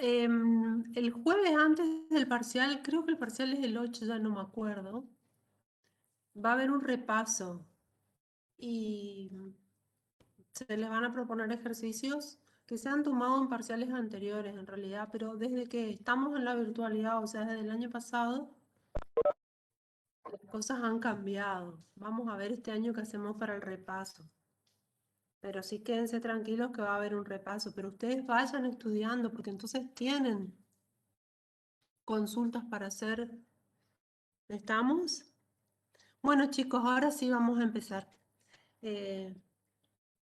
El jueves antes del parcial, creo que el parcial es el 8, ya no me acuerdo, va a haber un repaso y se les van a proponer ejercicios que se han tomado en parciales anteriores en realidad, pero desde que estamos en la virtualidad, o sea, desde el año pasado, las cosas han cambiado. Vamos a ver este año qué hacemos para el repaso. Pero sí quédense tranquilos que va a haber un repaso, pero ustedes vayan estudiando porque entonces tienen consultas para hacer. ¿Estamos? Bueno, chicos, ahora sí vamos a empezar.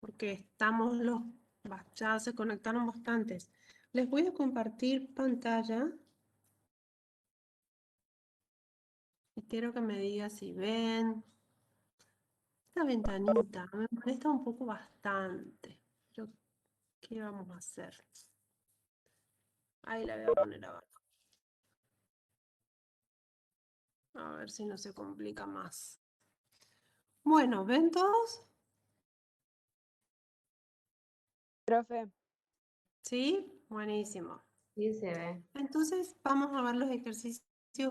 Porque ya se conectaron bastantes. Les voy a compartir pantalla y quiero que me digan si ven esta ventanita. Me molesta un poco bastante. Pero, ¿qué vamos a hacer? Ahí la voy a poner abajo. A ver si no se complica más. Bueno, ¿ven todos? Profe. ¿Sí? Buenísimo. Sí, se ve. Entonces vamos a ver los ejercicios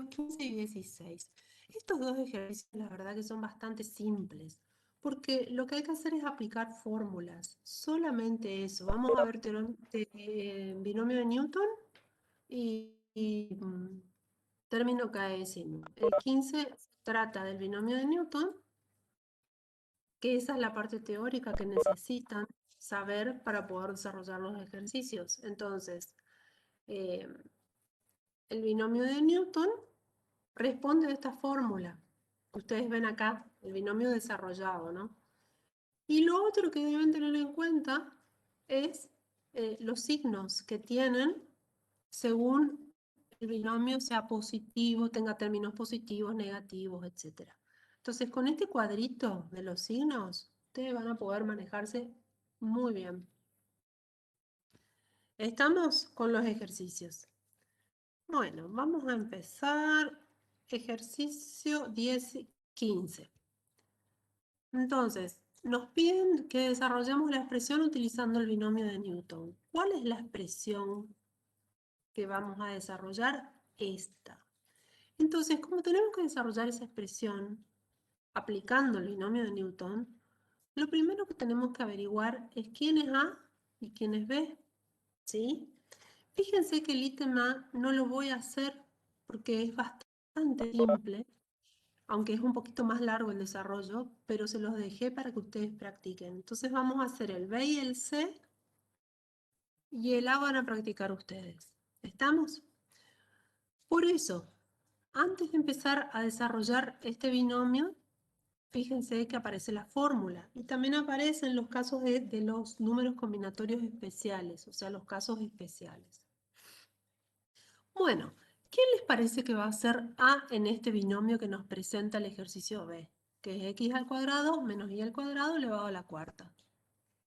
15 y 16. Estos dos ejercicios la verdad que son bastante simples, porque lo que hay que hacer es aplicar fórmulas, solamente eso. Vamos a ver binomio de Newton y término caesino. El 15 trata del binomio de Newton, que esa es la parte teórica que necesitan saber para poder desarrollar los ejercicios. Entonces, eh, el binomio de Newton responde a esta fórmula que ustedes ven acá, el binomio desarrollado, ¿no? Y lo otro que deben tener en cuenta es los signos que tienen según el binomio sea positivo, tenga términos positivos, negativos, etc. Entonces, con este cuadrito de los signos, ustedes van a poder manejarse muy bien. Estamos con los ejercicios. Bueno, vamos a empezar ejercicio 10-15. Entonces, nos piden que desarrollemos la expresión utilizando el binomio de Newton. ¿Cuál es la expresión que vamos a desarrollar? Esta. Entonces, como tenemos que desarrollar esa expresión aplicando el binomio de Newton, lo primero que tenemos que averiguar es quién es A y quién es B. ¿Sí? Fíjense que el ítem A no lo voy a hacer porque es bastante simple, aunque es un poquito más largo el desarrollo, pero se los dejé para que ustedes practiquen. Entonces vamos a hacer el B y el C y el A van a practicar ustedes. ¿Estamos? Por eso, antes de empezar a desarrollar este binomio, fíjense que aparece la fórmula y también aparecen los casos de los números combinatorios especiales, o sea, los casos especiales. Bueno, ¿quién les parece que va a ser A en este binomio que nos presenta el ejercicio B? Que es x al cuadrado menos y al cuadrado elevado a la cuarta.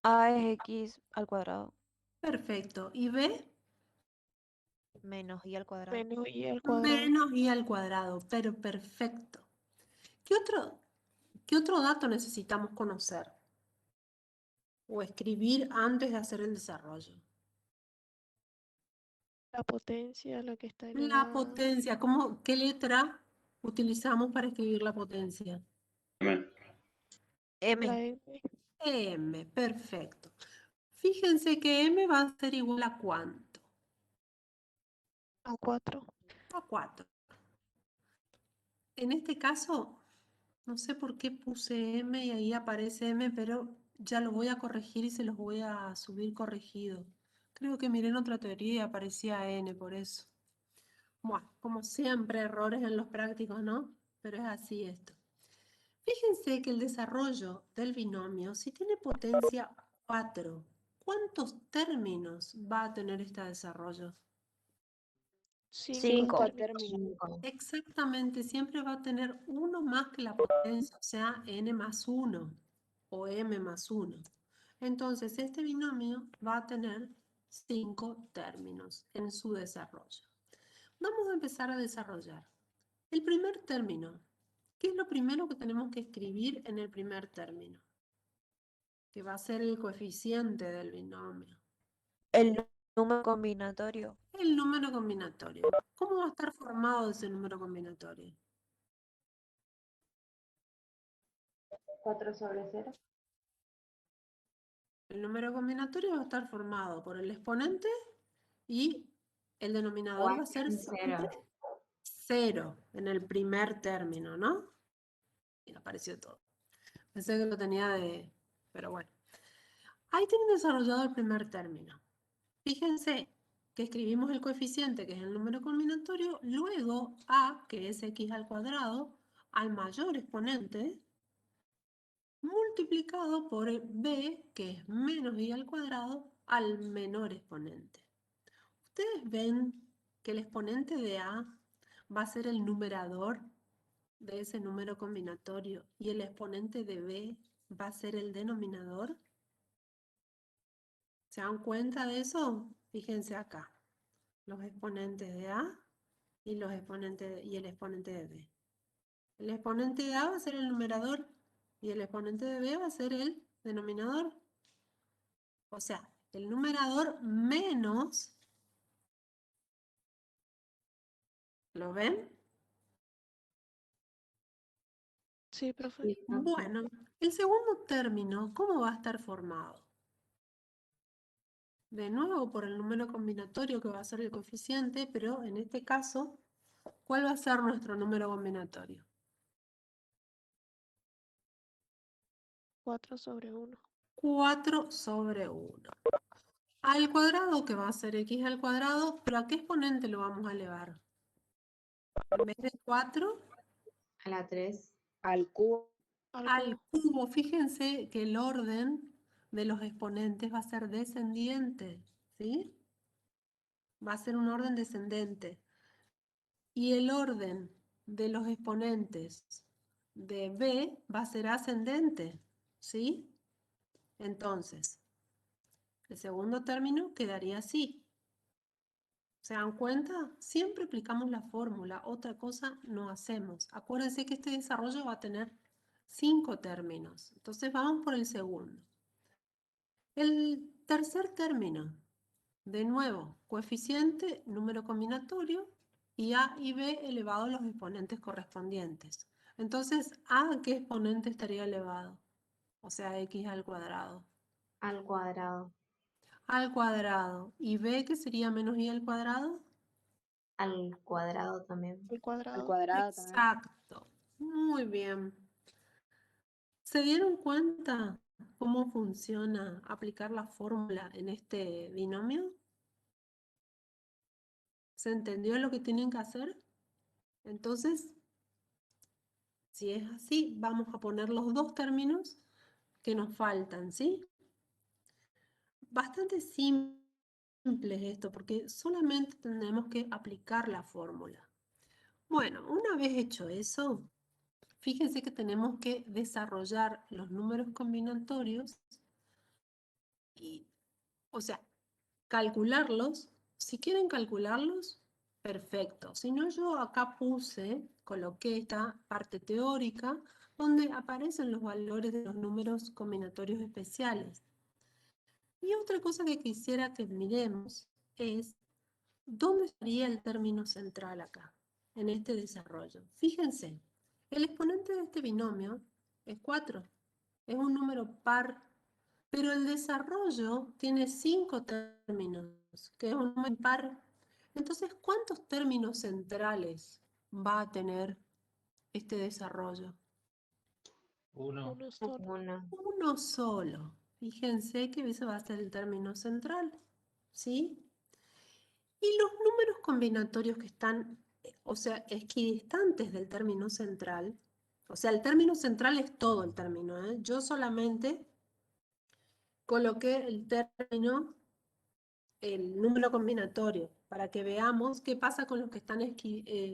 A es x al cuadrado. Perfecto. ¿Y B? Menos y al cuadrado. Menos y al cuadrado. Menos y al cuadrado. Pero perfecto. ¿Qué otro dato necesitamos conocer? O escribir antes de hacer el desarrollo. La potencia, la que está La elevada. potencia. ¿Qué letra utilizamos para escribir la potencia? M. La M M, perfecto. Fíjense que M va a ser igual a ¿cuánto? a 4. A 4. En este caso, no sé por qué puse M y ahí aparece M, pero ya lo voy a corregir y se los voy a subir corregido. Creo que miré en otra teoría y aparecía N por eso. Bueno, como siempre, errores en los prácticos, ¿no? Pero es así esto. Fíjense que el desarrollo del binomio, si tiene potencia 4, ¿cuántos términos va a tener este desarrollo? 5 términos. Exactamente, siempre va a tener uno más que la potencia, o sea, n más 1 o m más 1. Entonces, este binomio va a tener 5 términos en su desarrollo. Vamos a empezar a desarrollar. El primer término. ¿Qué es lo primero que tenemos que escribir en el primer término? Que va a ser el coeficiente del binomio. El Número combinatorio. El número combinatorio. ¿Cómo va a estar formado ese número combinatorio? 4 sobre 0. El número combinatorio va a estar formado por el exponente y el denominador va a ser siempre 0 en el primer término, ¿no? Y apareció todo. Pensé que lo tenía de... pero bueno. Ahí tienen desarrollado el primer término. Fíjense que escribimos el coeficiente, que es el número combinatorio, luego a, que es x al cuadrado, al mayor exponente, multiplicado por b, que es menos y al cuadrado, al menor exponente. Ustedes ven que el exponente de a va a ser el numerador de ese número combinatorio y el exponente de b va a ser el denominador. ¿Se dan cuenta de eso? Fíjense acá, los exponentes de a y el exponente de b. El exponente de a va a ser el numerador y el exponente de b va a ser el denominador. O sea, el numerador menos, ¿lo ven? Sí, profe. Sí, profe. Bueno, el segundo término, ¿cómo va a estar formado? De nuevo por el número combinatorio que va a ser el coeficiente, pero en este caso, ¿cuál va a ser nuestro número combinatorio? 4 sobre 1. 4 sobre 1. Al cuadrado, que va a ser x al cuadrado, pero ¿a qué exponente lo vamos a elevar? En vez de 4, A la 3. Al cubo. al cubo. Fíjense que el orden de los exponentes va a ser descendiente, ¿sí? Va a ser un orden descendente. Y el orden de los exponentes de b va a ser ascendente, ¿sí? Entonces, el segundo término quedaría así. ¿Se dan cuenta? Siempre aplicamos la fórmula, otra cosa no hacemos. Acuérdense que este desarrollo va a tener 5 términos. Entonces vamos por el segundo. El tercer término, de nuevo, coeficiente, número combinatorio y a y b elevado a los exponentes correspondientes. Entonces, ¿a qué exponente estaría elevado? O sea, x al cuadrado. Al cuadrado. Al cuadrado. ¿Y b qué sería menos y al cuadrado? Al cuadrado también. Al cuadrado. Cuadrado también. Exacto. Muy bien. ¿Se dieron cuenta cómo funciona aplicar la fórmula en este binomio? ¿Se entendió lo que tienen que hacer? Entonces, si es así, vamos a poner los dos términos que nos faltan, ¿sí? Bastante simple esto, porque solamente tenemos que aplicar la fórmula. Bueno, una vez hecho eso, fíjense que tenemos que desarrollar los números combinatorios y, o sea, calcularlos. Si quieren calcularlos, perfecto. Si no, yo acá coloqué esta parte teórica donde aparecen los valores de los números combinatorios especiales. Y otra cosa que quisiera que miremos es dónde estaría el término central acá, en este desarrollo. Fíjense, el exponente de este binomio es 4, es un número par, pero el desarrollo tiene 5 términos, que es un número impar. Entonces, ¿cuántos términos centrales va a tener este desarrollo? Uno solo. 1. Uno solo. Fíjense que ese va a ser el término central, ¿sí? Y los números combinatorios que están, o sea, equidistantes del término central, o sea, el término central es todo el término, ¿eh? Yo solamente coloqué el término, el número combinatorio, para que veamos qué pasa con los que están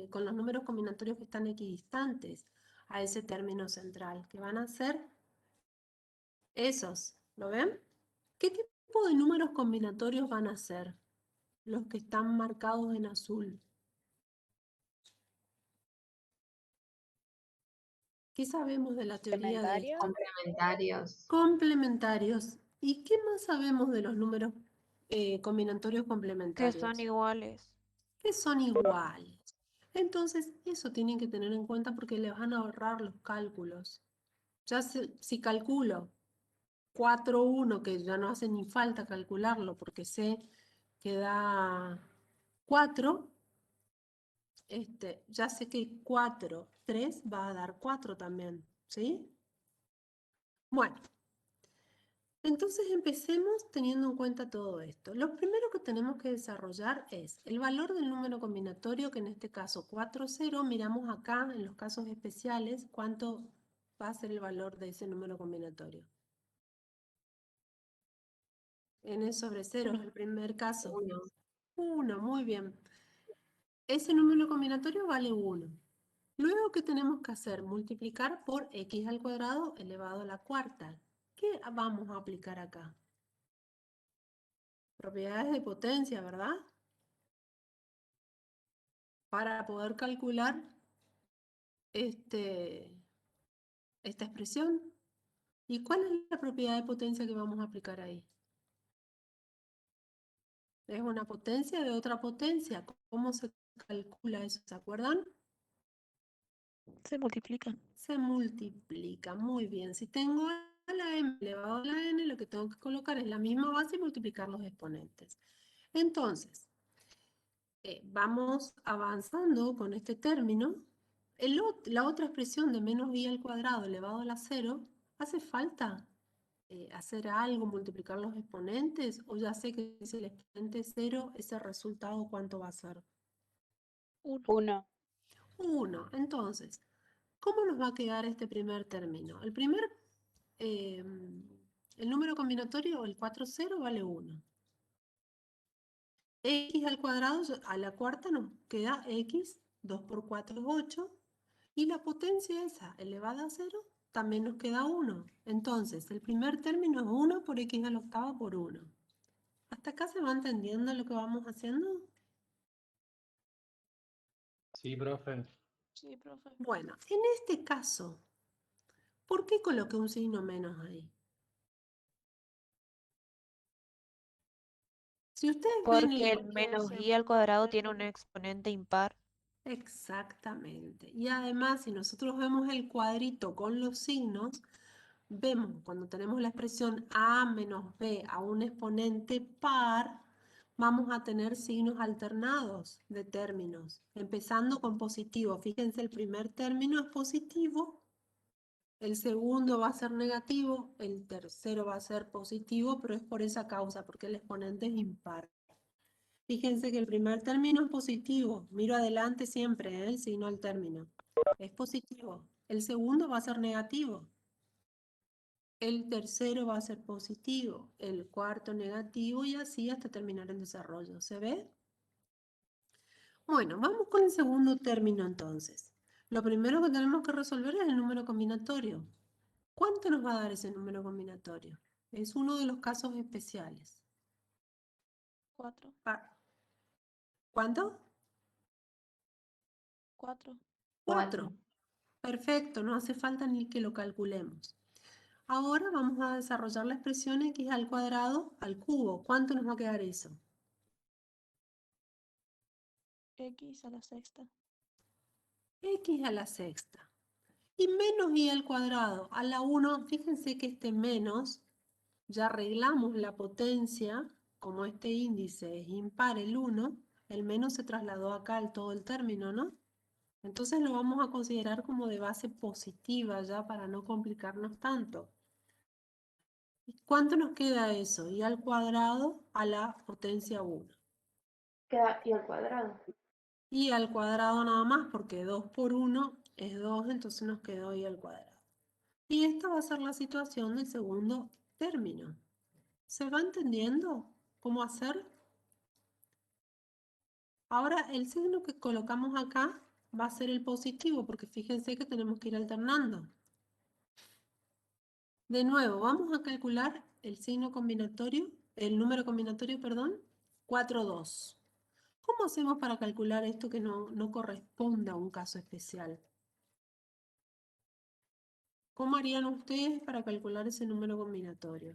con los números combinatorios que están equidistantes a ese término central, que van a ser esos, ¿lo ven? ¿Qué tipo de números combinatorios van a ser? Los que están marcados en azul. ¿Qué sabemos de la teoría de esto? Complementario. Complementarios. Complementarios. ¿Y qué más sabemos de los números combinatorios Que complementarios. son iguales. Que son iguales. Entonces, eso tienen que tener en cuenta porque les van a ahorrar los cálculos. Ya si calculo 4, 1, que ya no hace ni falta calcularlo porque sé que da 4, ya sé que 4, 3 va a dar 4 también, ¿sí? Bueno, entonces empecemos teniendo en cuenta todo esto. Lo primero que tenemos que desarrollar es el valor del número combinatorio, que en este caso 4, 0. Miramos acá en los casos especiales cuánto va a ser el valor de ese número combinatorio. N sobre 0 es el primer caso. 1. 1, muy bien. Ese número combinatorio vale 1. Luego, ¿qué tenemos que hacer? Multiplicar por x al cuadrado elevado a la cuarta. ¿Qué vamos a aplicar acá? Propiedades de potencia, ¿verdad? Para poder calcular esta expresión. ¿Y cuál es la propiedad de potencia que vamos a aplicar ahí? Es una potencia de otra potencia. ¿Cómo se calcula eso? ¿Se acuerdan? Se multiplican. Se multiplica. Muy bien. Si tengo a la m elevado a la n, lo que tengo que colocar es la misma base y multiplicar los exponentes. Entonces, vamos avanzando con este término. La otra expresión de menos i al cuadrado elevado a la 0, ¿hace falta hacer algo, multiplicar los exponentes? ¿O ya sé que si el exponente es 0, ese resultado cuánto va a ser? 1. 1. Entonces, ¿cómo nos va a quedar este primer término? El número combinatorio, el 4, 0, vale 1. X al cuadrado, a la cuarta nos queda x, 2 por 4 es 8, y la potencia esa elevada a 0 también nos queda 1. Entonces, el primer término es 1 por x a la octava por 1. ¿Hasta acá se va entendiendo lo que vamos haciendo? Sí, profe. Sí, profe. Bueno, en este caso, ¿por qué coloqué un signo menos ahí? Si ustedes ven Porque el Porque menos se y al cuadrado tiene un multiplican. exponente impar. Exactamente. Y además, si nosotros vemos el cuadrito con los signos, vemos cuando tenemos la expresión a menos b a un exponente par, vamos a tener signos alternados de términos, empezando con positivo. Fíjense, el primer término es positivo, el segundo va a ser negativo, el tercero va a ser positivo, pero es por esa causa, porque el exponente es impar. Fíjense que el primer término es positivo. Miro adelante siempre, el signo del término. Es positivo. El segundo va a ser negativo. El tercero va a ser positivo. El cuarto negativo y así hasta terminar el desarrollo. ¿Se ve? Bueno, vamos con el segundo término entonces. Lo primero que tenemos que resolver es el número combinatorio. ¿Cuánto nos va a dar ese número combinatorio? Es uno de los casos especiales. 4. ¿Cuánto? 4. 4. Perfecto, no hace falta ni que lo calculemos. Ahora vamos a desarrollar la expresión x al cuadrado al cubo. ¿Cuánto nos va a quedar eso? X a la sexta. X a la sexta. Y menos y al cuadrado a la 1. Fíjense que este menos, ya arreglamos la potencia, como este índice es impar el 1, el menos se trasladó acá al todo el término, ¿no? Entonces lo vamos a considerar como de base positiva ya para no complicarnos tanto. ¿Cuánto nos queda eso? Y al cuadrado a la potencia 1. Queda y al cuadrado. Y al cuadrado nada más, porque 2 por 1 es 2, entonces nos quedó y al cuadrado. Y esta va a ser la situación del segundo término. ¿Se va entendiendo cómo hacer? Ahora el signo que colocamos acá va a ser el positivo, porque fíjense que tenemos que ir alternando. De nuevo, vamos a calcular el signo combinatorio, el número combinatorio, perdón, 4, 2. ¿Cómo hacemos para calcular esto que no corresponda a un caso especial? ¿Cómo harían ustedes para calcular ese número combinatorio?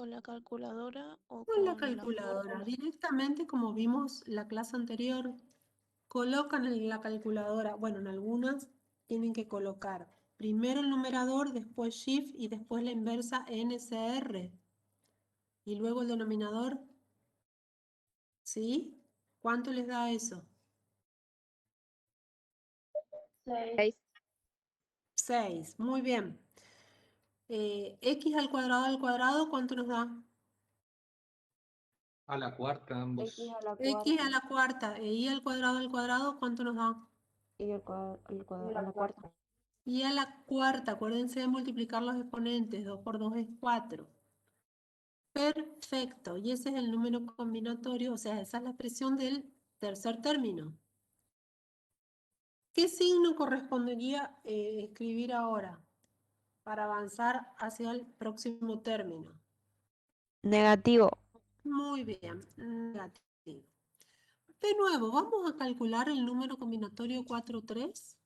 ¿Con la calculadora o Con la con la calculadora. fórmula? Directamente, como vimos la clase anterior, colocan en la calculadora, bueno, en algunas tienen que colocar primero el numerador, después Shift y después la inversa NCR. Y luego el denominador, ¿sí? ¿Cuánto les da eso? 6. 6, muy bien. X al cuadrado, ¿cuánto nos da? A la cuarta, ambos. X a la X a cuarta. la cuarta e Y al cuadrado, ¿cuánto nos da? Y a la cuarta. Y a la cuarta, acuérdense de multiplicar los exponentes, 2 por 2 es 4. Perfecto, y ese es el número combinatorio, o sea, esa es la expresión del tercer término. ¿Qué signo correspondería escribir ahora para avanzar hacia el próximo término? Negativo. Muy bien, negativo. De nuevo, vamos a calcular el número combinatorio 4, 3.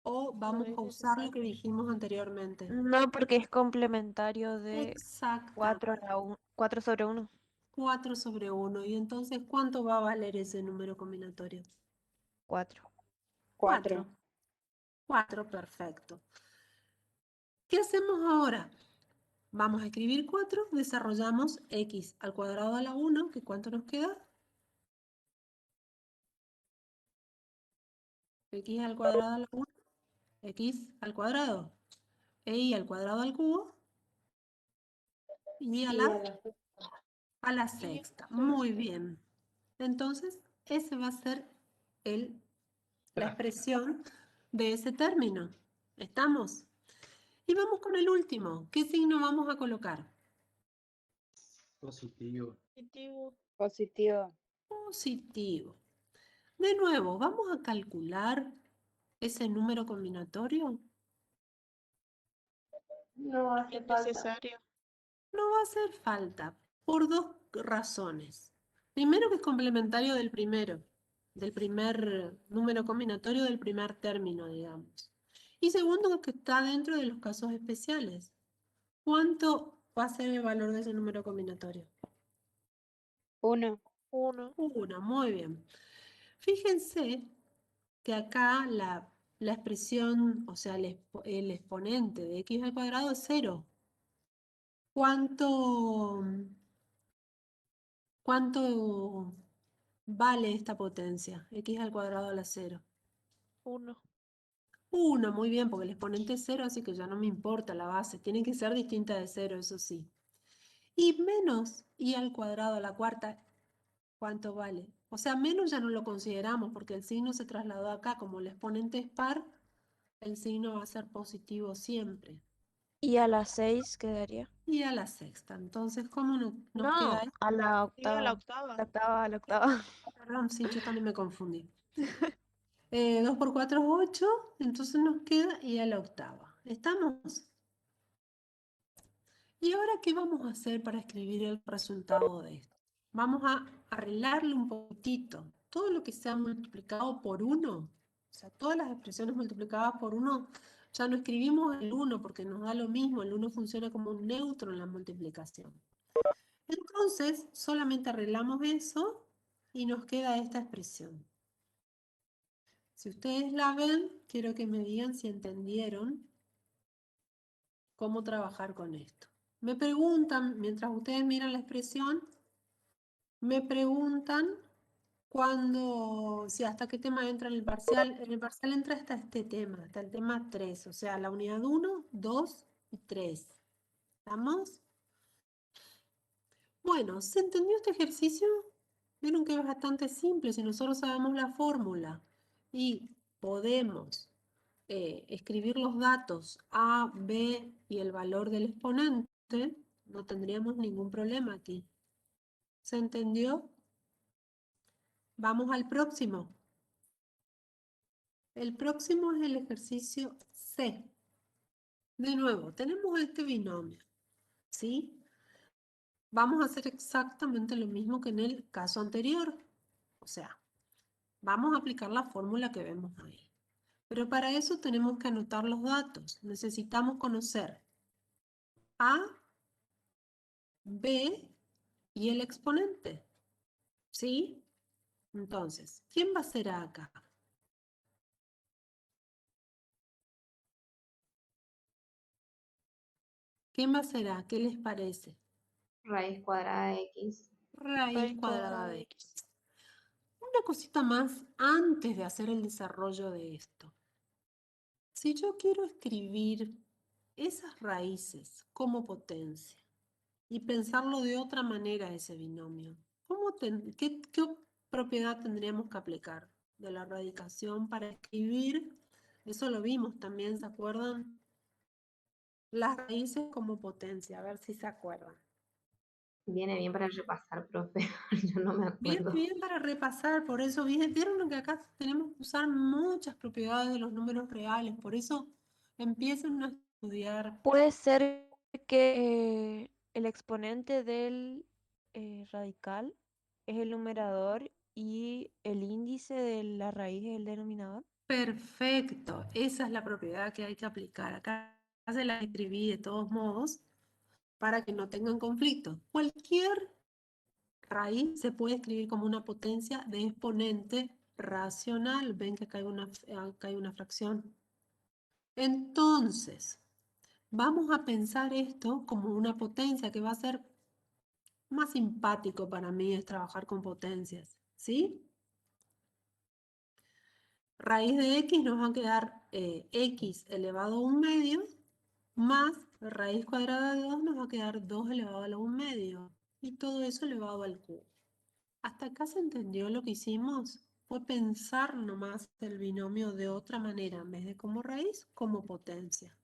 O vamos es a usar lo necesario. que dijimos anteriormente. No, porque es complementario de Exacto. 4 sobre 1. 4 sobre 1. Y entonces, ¿cuánto va a valer ese número combinatorio? 4. 4. 4, perfecto. ¿Qué hacemos ahora? Vamos a escribir 4, desarrollamos x al cuadrado a la 1, que ¿cuánto nos queda? X al cuadrado a la 1, x al cuadrado, e y al cuadrado al cubo, y a la sexta. Muy bien. Entonces, ese va a ser la expresión de ese término. ¿Estamos? Y vamos con el último. ¿Qué signo vamos a colocar? Positivo. Positivo. Positivo. Positivo. De nuevo, vamos a calcular ese número combinatorio. No hace Es falta. necesario. No va a hacer falta por dos razones. Primero, que es complementario del primer número combinatorio del primer término, digamos. Y segundo, que está dentro de los casos especiales. ¿Cuánto va a ser el valor de ese número combinatorio? 1. 1. 1, muy bien. Fíjense que acá la expresión, o sea, el exponente de x al cuadrado es 0. ¿Cuánto vale esta potencia? X al cuadrado a la 0. 1. 1, muy bien, porque el exponente es 0, así que ya no me importa la base. Tiene que ser distinta de 0, eso sí. Y menos y al cuadrado a la cuarta, ¿cuánto vale? O sea, menos ya no lo consideramos porque el signo se trasladó acá. Como el exponente es par, el signo va a ser positivo siempre. Y a la 6 quedaría. Y a la sexta. Entonces, ¿cómo nos No, queda esto? a la Y a la octava. octava. La octava. Perdón, sí, yo también me confundí. 2 por 4 es 8, entonces nos queda y a la octava. ¿Estamos? ¿Y ahora qué vamos a hacer para escribir el resultado de esto? Vamos a arreglarlo un poquitito. Todo lo que sea multiplicado por 1, o sea, todas las expresiones multiplicadas por 1, ya no escribimos el 1 porque nos da lo mismo. El 1 funciona como un neutro en la multiplicación. Entonces, solamente arreglamos eso y nos queda esta expresión. Si ustedes la ven, quiero que me digan si entendieron cómo trabajar con esto. Me preguntan, mientras ustedes miran la expresión, me preguntan si hasta qué tema entra en el parcial. En el parcial entra hasta este tema, hasta el tema 3, o sea, la unidad 1, 2 y 3. ¿Estamos? Bueno, ¿se entendió este ejercicio? Vieron que es bastante simple. Si nosotros sabemos la fórmula y podemos escribir los datos A, B y el valor del exponente, no tendríamos ningún problema aquí. ¿Se entendió? Vamos al próximo. El próximo es el ejercicio C. De nuevo, tenemos este binomio, ¿sí? Vamos a hacer exactamente lo mismo que en el caso anterior. O sea, vamos a aplicar la fórmula que vemos ahí. Pero para eso tenemos que anotar los datos. Necesitamos conocer A, B y el exponente. ¿Sí? Entonces, ¿quién va a ser A acá? ¿Quién va a ser A? ¿Qué les parece? Raíz cuadrada de X. Raíz cuadrada de X. Una cosita más antes de hacer el desarrollo de esto. Si yo quiero escribir esas raíces como potencia y pensarlo de otra manera ese binomio, ¿qué propiedad tendríamos que aplicar de la radicación para escribir? Eso lo vimos también, ¿se acuerdan? Las raíces como potencia, a ver si se acuerdan. Viene bien para repasar, profe. Yo no me Bien, acuerdo. bien para repasar, por eso vieron que acá tenemos que usar muchas propiedades de los números reales, por eso empiecen a estudiar. Puede ser que el exponente del radical es el numerador y el índice de la raíz es el denominador. Perfecto, esa es la propiedad que hay que aplicar. Acá se la escribí de todos modos para que no tengan conflicto. Cualquier raíz se puede escribir como una potencia de exponente racional. Ven que acá hay una fracción. Entonces, vamos a pensar esto como una potencia que va a ser más simpático para mí es trabajar con potencias, ¿sí? Raíz de x nos va a quedar x elevado a 1/2 más raíz cuadrada de 2 nos va a quedar 2 elevado a la 1/2 y todo eso elevado al cubo. ¿Hasta acá se entendió lo que hicimos? Fue pensar nomás el binomio de otra manera, en vez de como raíz, como potencia.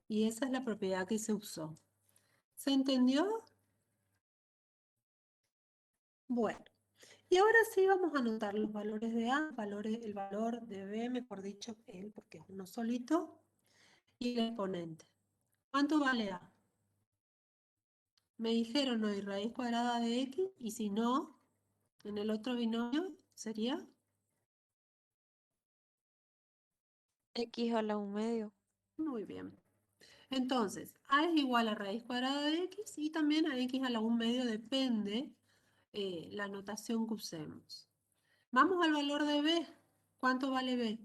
Y esa es la propiedad que se usó. ¿Se entendió? Bueno, y ahora sí vamos a anotar los valores de A, el valor de B, mejor dicho, él, porque es uno solito, y el exponente. ¿Cuánto vale A? Me dijeron no hay raíz cuadrada de X, y si no, en el otro binomio sería X a la 1/2. muy bien. Entonces, A es igual a raíz cuadrada de X y también a X a la 1/2 depende la notación que usemos. Vamos al valor de B. ¿Cuánto vale B?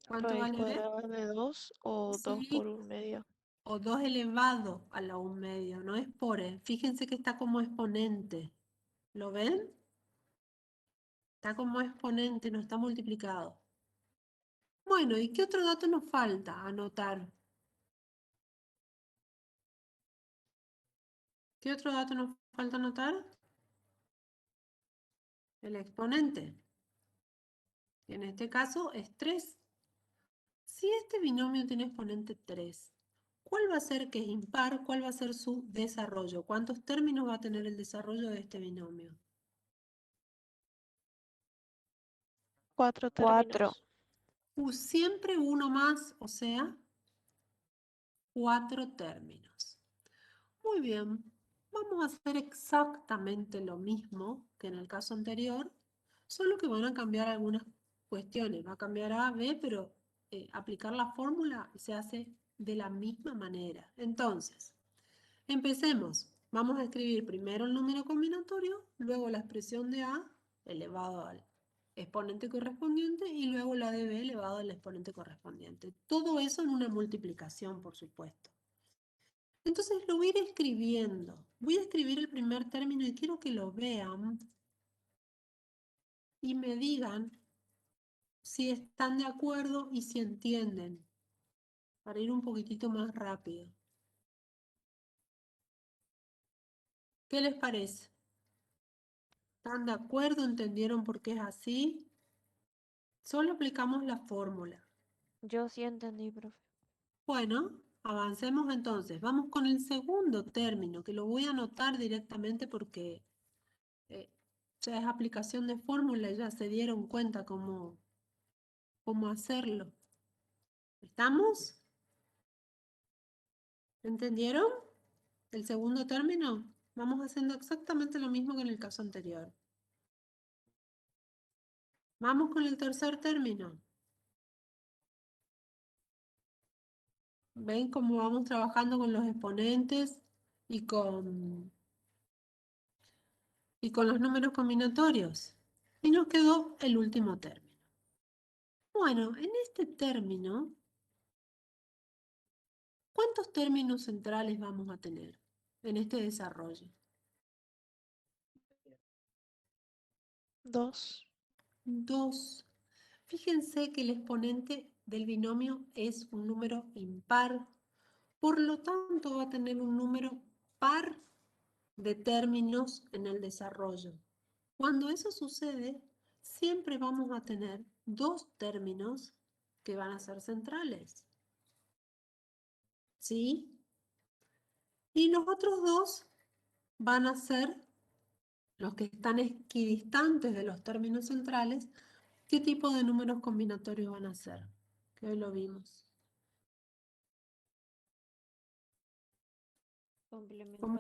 ¿Cuánto Raíz vale B? cuadrada de 2 o 2 por Sí, 1/2. o 2 elevado a la 1/2, no es por E. Fíjense que está como exponente. ¿Lo ven? Está como exponente, no está multiplicado. Bueno, ¿y qué otro dato nos falta anotar? ¿Qué otro dato nos falta anotar? El exponente. En este caso es 3. Si este binomio tiene exponente 3, ¿cuál va a ser que es impar? ¿Cuál va a ser su desarrollo? ¿Cuántos términos va a tener el desarrollo de este binomio? 4 4. términos. Siempre uno más, o sea, 4 términos. Muy bien, vamos a hacer exactamente lo mismo que en el caso anterior, solo que van a cambiar algunas cuestiones. Va a cambiar A, B, pero aplicar la fórmula se hace de la misma manera. Entonces, empecemos. Vamos a escribir primero el número combinatorio, luego la expresión de A elevado al exponente correspondiente y luego la de B elevado al exponente correspondiente. Todo eso en una multiplicación, por supuesto. Entonces lo voy a ir escribiendo. Voy a escribir el primer término y quiero que lo vean y me digan si están de acuerdo y si entienden, para ir un poquitito más rápido. ¿Qué les parece? ¿Están de acuerdo? ¿Entendieron por qué es así? Solo aplicamos la fórmula. Yo sí entendí, profe. Bueno, avancemos entonces. Vamos con el segundo término, que lo voy a anotar directamente porque ya es aplicación de fórmula y ya se dieron cuenta cómo hacerlo. ¿Estamos? ¿Entendieron? El segundo término. Vamos haciendo exactamente lo mismo que en el caso anterior. Vamos con el tercer término. ¿Ven cómo vamos trabajando con los exponentes y con los números combinatorios? Y nos quedó el último término. Bueno, en este término, ¿cuántos términos centrales vamos a tener en este desarrollo? 2. 2. Fíjense que el exponente del binomio es un número impar, por lo tanto va a tener un número par de términos en el desarrollo. Cuando eso sucede, siempre vamos a tener 2 términos que van a ser centrales. ¿Sí? Y los otros 2 van a ser los que están equidistantes de los términos centrales. ¿Qué tipo de números combinatorios van a ser? Que hoy lo vimos. ¿Cómo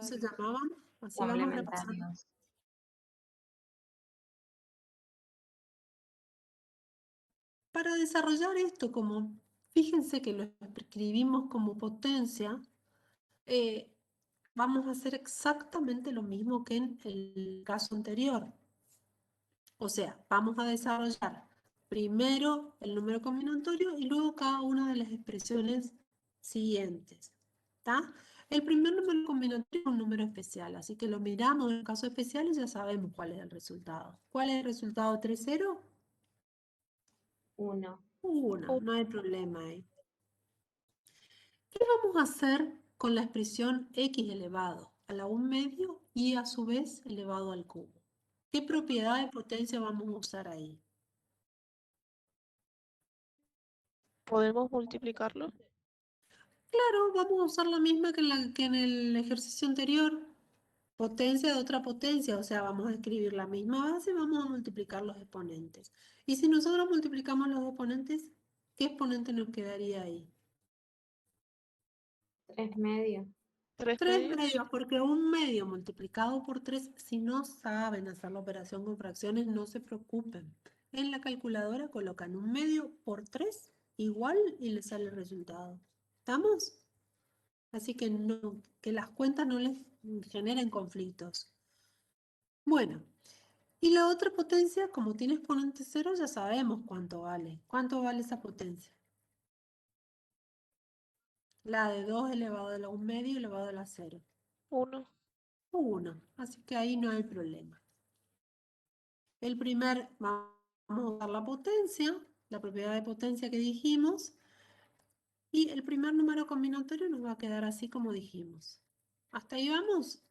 se Complementarios. llamaban? Así vamos repasando. Complementarios. Para desarrollar esto, como fíjense que lo escribimos como potencia, vamos a hacer exactamente lo mismo que en el caso anterior. O sea, vamos a desarrollar primero el número combinatorio y luego cada una de las expresiones siguientes. ¿Está? El primer número combinatorio es un número especial, así que lo miramos en casos especiales y ya sabemos cuál es el resultado. ¿Cuál es el resultado 3,0? 1. 1, no hay problema ahí. ¿Qué vamos a hacer con la expresión x elevado a la 1 medio y a su vez elevado al cubo? ¿Qué propiedad de potencia vamos a usar ahí? ¿Podemos multiplicarlo? Claro, vamos a usar la misma que en el ejercicio anterior. Potencia de otra potencia, o sea, vamos a escribir la misma base y vamos a multiplicar los exponentes. Y si nosotros multiplicamos los exponentes, ¿qué exponente nos quedaría ahí? 3 medios. 3 3 medios. medios, porque 1 medio multiplicado por 3, si no saben hacer la operación con fracciones, no se preocupen. En la calculadora colocan 1 medio por 3 igual y les sale el resultado. ¿Estamos? Así que, que las cuentas no les generen conflictos. Bueno, y la otra potencia, como tiene exponente 0, ya sabemos cuánto vale. ¿Cuánto vale esa potencia? La de 2 elevado a la 1 medio elevado a la 0. 1. 1. Así que ahí no hay problema. El primer, vamos a usar la potencia, la propiedad de potencia que dijimos. Y el primer número combinatorio nos va a quedar así como dijimos. ¿Hasta ahí vamos?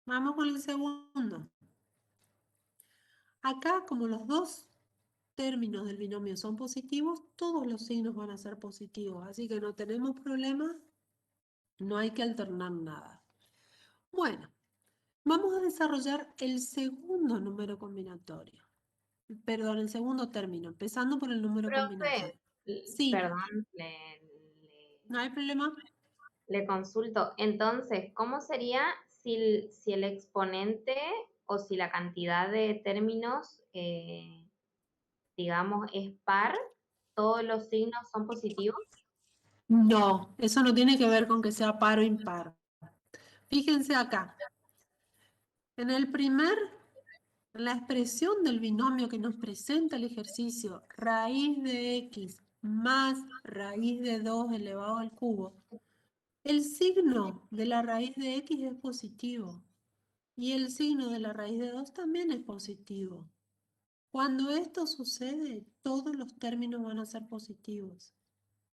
Vamos con el segundo. Acá, como los dos términos del binomio son positivos, todos los signos van a ser positivos, así que no tenemos problema, no hay que alternar nada. Bueno, vamos a desarrollar el segundo número combinatorio. Perdón, el segundo término, empezando por el número combinatorio. Sí, Perdón, no hay problema. le consulto. Entonces, ¿cómo sería si el exponente o si la cantidad de términos, digamos, es par, todos los signos son positivos? No, eso no tiene que ver con que sea par o impar. Fíjense acá. En la expresión del binomio que nos presenta el ejercicio, raíz de x más raíz de 2 elevado al cubo, el signo de la raíz de x es positivo y el signo de la raíz de 2 también es positivo. Cuando esto sucede, todos los términos van a ser positivos,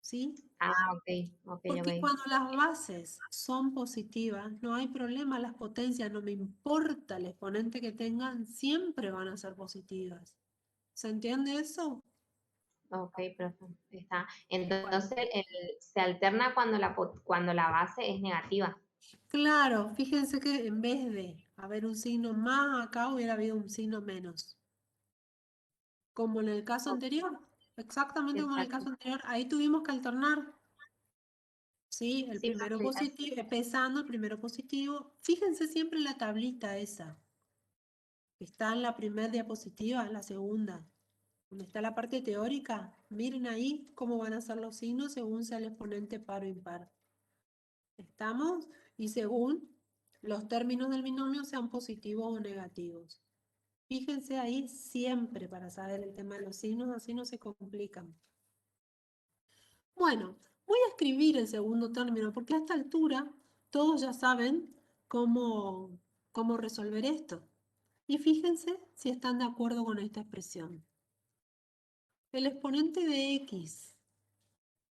¿sí? Ah, ok. Porque cuando las bases son positivas, no hay problema, las potencias, no me importa el exponente que tengan, siempre van a ser positivas. ¿Se entiende eso? Ok, profe, está. Entonces, se alterna cuando la base es negativa. Claro, fíjense que en vez de haber un signo más, acá hubiera habido un signo menos. Como en el caso anterior, exactamente como en el Exacto. caso anterior, ahí tuvimos que alternar. Sí, el Sí, primero profe, positivo, empezando el primero positivo. Fíjense siempre en la tablita esa, que está en la primera diapositiva, en la segunda. donde está la parte teórica, miren ahí cómo van a ser los signos según sea el exponente par o impar. ¿Estamos? Y según los términos del binomio sean positivos o negativos. Fíjense ahí siempre para saber el tema de los signos, así no se complican. Bueno, voy a escribir el segundo término porque a esta altura todos ya saben cómo resolver esto. Y fíjense si están de acuerdo con esta expresión. El exponente de x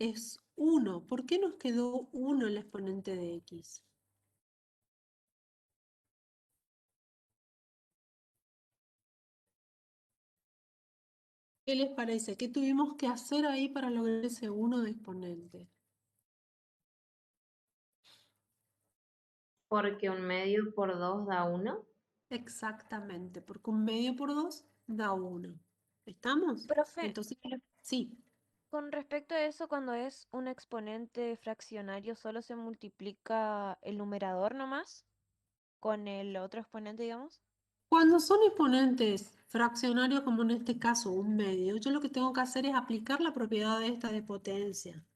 es 1. ¿Por qué nos quedó 1 el exponente de x? ¿Qué les parece? ¿Qué tuvimos que hacer ahí para lograr ese 1 de exponente? Porque 1/2 por 2 da 1. Exactamente, porque 1/2 por 2 da 1. ¿Estamos? Profe, Entonces, sí. con respecto a eso, cuando es un exponente fraccionario, ¿solo se multiplica el numerador nomás con el otro exponente, digamos? Cuando son exponentes fraccionarios, como en este caso 1/2, yo lo que tengo que hacer es aplicar la propiedad de esta de potencia,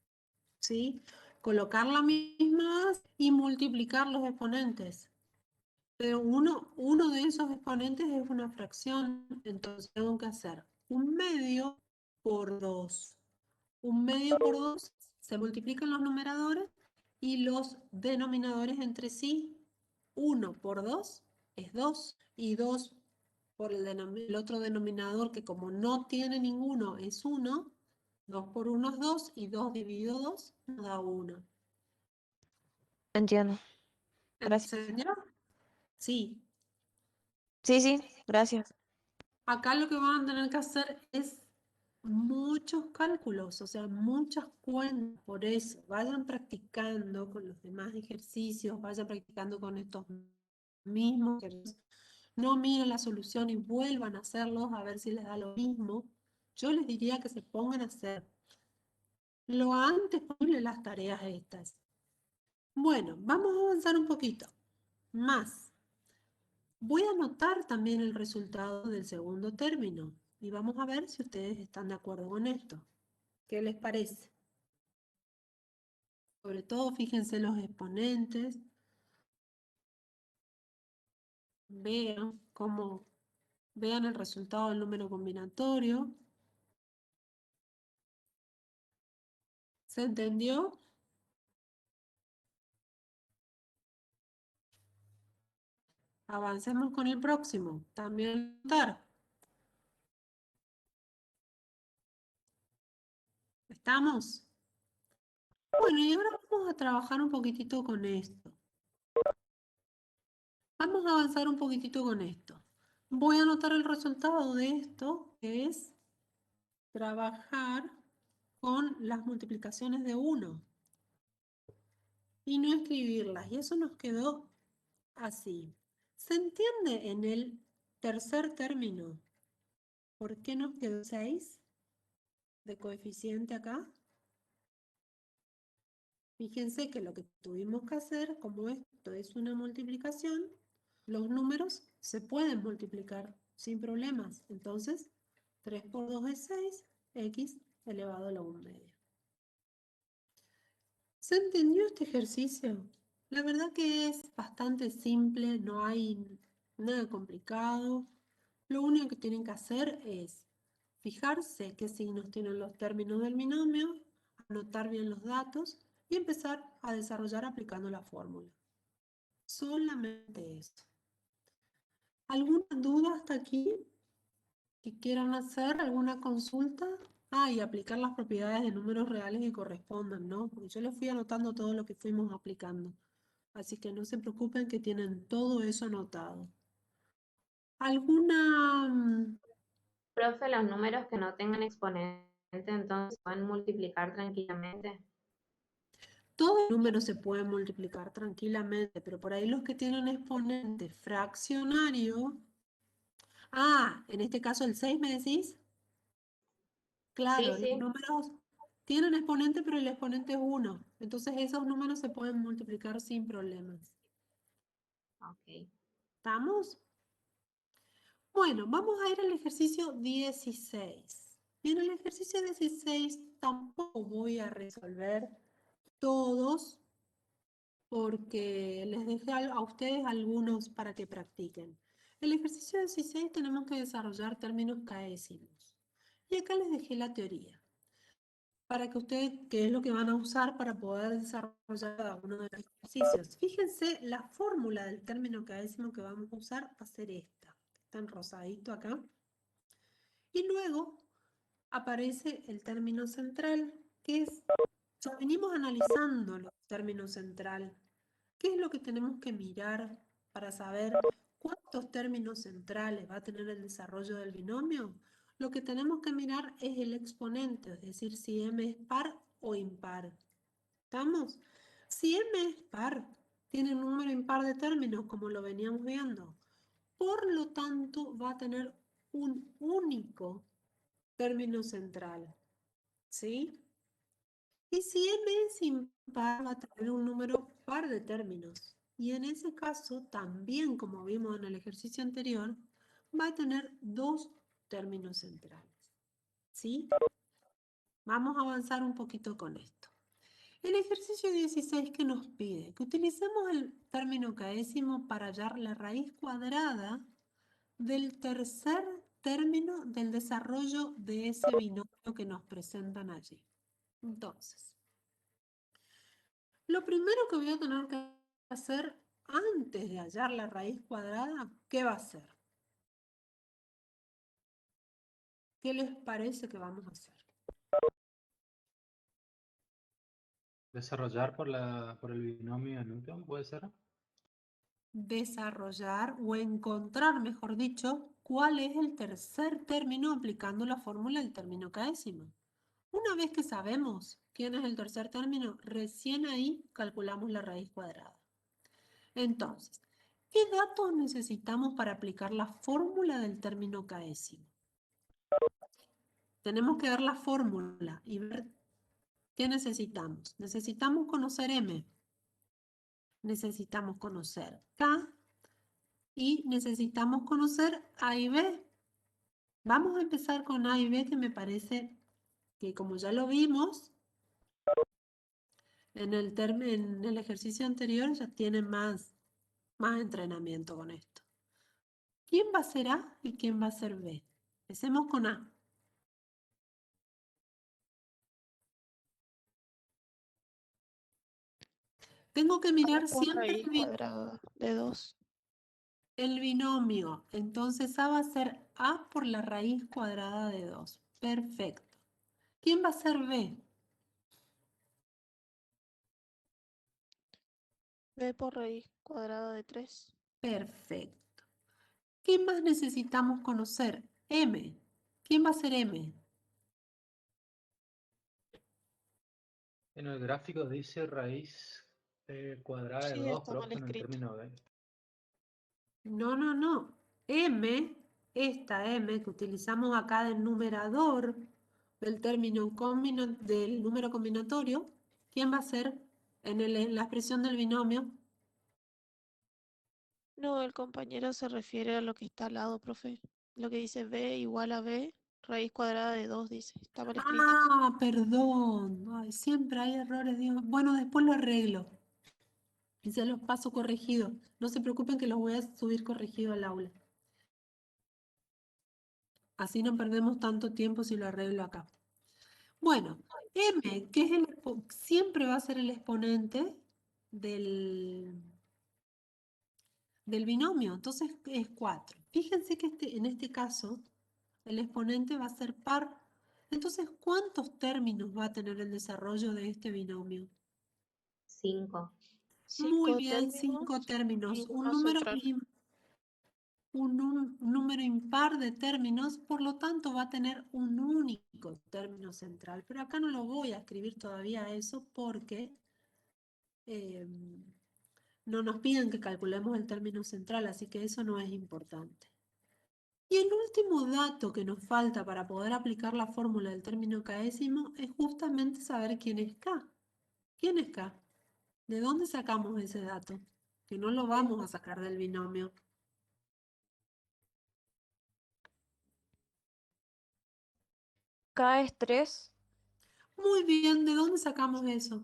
¿sí? Colocar la misma y multiplicar los exponentes. Pero uno de esos exponentes es una fracción, entonces tengo que hacer 1/2 por 2. 1/2 por 2 se multiplican los numeradores y los denominadores entre sí. 1 por 2 es 2 y 2 por el otro denominador que como no tiene ninguno es 1. 2 por 1 es 2 y 2 dividido 2 nos da 1. Entiendo. Gracias. ¿Entendió? Sí. Sí, sí, gracias. Acá lo que van a tener que hacer es muchos cálculos, o sea, muchas cuentas. Por eso, vayan practicando con los demás ejercicios, vayan practicando con estos mismos ejercicios. No miren la solución y vuelvan a hacerlos a ver si les da lo mismo. Yo les diría que se pongan a hacer lo antes posible las tareas estas. Bueno, vamos a avanzar un poquito más. Voy a anotar también el resultado del segundo término y vamos a ver si ustedes están de acuerdo con esto. ¿Qué les parece? Sobre todo, fíjense los exponentes. Vean el resultado del número combinatorio. ¿Se entendió? Avancemos con el próximo. También anotar. ¿Estamos? Bueno, y ahora vamos a trabajar un poquitito con esto. Vamos a avanzar un poquitito con esto. Voy a anotar el resultado de esto, que es trabajar con las multiplicaciones de 1 y no escribirlas. Y eso nos quedó así. ¿Se entiende en el tercer término por qué nos quedó 6 de coeficiente acá? Fíjense que lo que tuvimos que hacer, como esto es una multiplicación, los números se pueden multiplicar sin problemas. Entonces, 3 por 2 es 6, x elevado a la 1/2. ¿Se entendió este ejercicio? La verdad que es bastante simple, no hay nada complicado. Lo único que tienen que hacer es fijarse qué signos tienen los términos del binomio, anotar bien los datos y empezar a desarrollar aplicando la fórmula. Solamente eso. ¿Alguna duda hasta aquí que quieran hacer? ¿Alguna consulta? Ah, y aplicar las propiedades de números reales que correspondan, ¿no? Porque yo les fui anotando todo lo que fuimos aplicando. Así que no se preocupen que tienen todo eso anotado. ¿Alguna...? Profe, los números que no tengan exponente, entonces pueden multiplicar tranquilamente. Todos los números se pueden multiplicar tranquilamente, pero por ahí los que tienen exponente fraccionario... Ah, en este caso el 6, ¿me decís? Claro, Sí, los sí. números tienen exponente, pero el exponente es 1. Entonces esos números se pueden multiplicar sin problemas. Ok. ¿Estamos? Bueno, vamos a ir al ejercicio 16. Y en el ejercicio 16 tampoco voy a resolver todos porque les dejé a ustedes algunos para que practiquen. El ejercicio 16 tenemos que desarrollar términos caésimos. Y acá les dejé la teoría para que ustedes, qué es lo que van a usar para poder desarrollar cada uno de los ejercicios. Fíjense, la fórmula del término caésimo que vamos a usar va a ser esta. Está en rosadito acá. Y luego aparece el término central, que es, ya venimos analizando los términos central. ¿Qué es lo que tenemos que mirar para saber cuántos términos centrales va a tener el desarrollo del binomio? Lo que tenemos que mirar es el exponente, es decir, si m es par o impar. ¿Estamos? Si m es par, tiene un número impar de términos, como lo veníamos viendo. Por lo tanto, va a tener un único término central. ¿Sí? Y si m es impar, va a tener un número par de términos. Y en ese caso, también como vimos en el ejercicio anterior, va a tener dos términos centrales. ¿Sí? Vamos a avanzar un poquito con esto. El ejercicio 16 que nos pide que utilicemos el término caésimo para hallar la raíz cuadrada del tercer término del desarrollo de ese binomio que nos presentan allí. Entonces, lo primero que voy a tener que hacer antes de hallar la raíz cuadrada, ¿qué va a ser? ¿Qué les parece que vamos a hacer? Desarrollar por el binomio de Newton, ¿puede ser? Desarrollar o encontrar, mejor dicho, cuál es el tercer término aplicando la fórmula del término caésimo. Una vez que sabemos quién es el tercer término, recién ahí calculamos la raíz cuadrada. Entonces, ¿qué datos necesitamos para aplicar la fórmula del término caésimo? Tenemos que ver la fórmula y ver qué necesitamos. Necesitamos conocer M, necesitamos conocer K y necesitamos conocer A y B. Vamos a empezar con A y B, que me parece que como ya lo vimos en el ejercicio anterior, ya tienen más entrenamiento con esto. ¿Quién va a ser A y quién va a ser B? Empecemos con A. Tengo que mirar Por siempre raíz cuadrada de 2. el binomio. Entonces A va a ser A por la raíz cuadrada de 2. Perfecto. ¿Quién va a ser B? B por raíz cuadrada de 3. Perfecto. ¿Qué más necesitamos conocer? M. ¿Quién va a ser M? En el gráfico dice raíz cuadrada de Sí, 2, está mal profe, en el escrito. término B. No, no, no. M, esta M que utilizamos acá del numerador del término del número combinatorio, ¿quién va a ser en la expresión del binomio? No, el compañero se refiere a lo que está al lado, profe. Lo que dice B igual a B, raíz cuadrada de 2, dice. Está mal escrito. Ah, perdón. Ay, siempre hay errores, Dios. Bueno, después lo arreglo. Y se los paso corregido. No se preocupen que los voy a subir corregido al aula. Así no perdemos tanto tiempo si lo arreglo acá. Bueno, M, que es siempre va a ser el exponente del binomio. Entonces es 4. Fíjense que en este caso el exponente va a ser par. Entonces, ¿cuántos términos va a tener el desarrollo de este binomio? 5. Muy 5 bien, 5 términos términos. y uno central. Un número impar de términos, por lo tanto va a tener un único término central. Pero acá no lo voy a escribir todavía eso porque no nos piden que calculemos el término central, así que eso no es importante. Y el último dato que nos falta para poder aplicar la fórmula del término caésimo es justamente saber quién es K. ¿Quién es K? ¿De dónde sacamos ese dato? Que no lo vamos a sacar del binomio. K es 3. Muy bien, ¿de dónde sacamos eso?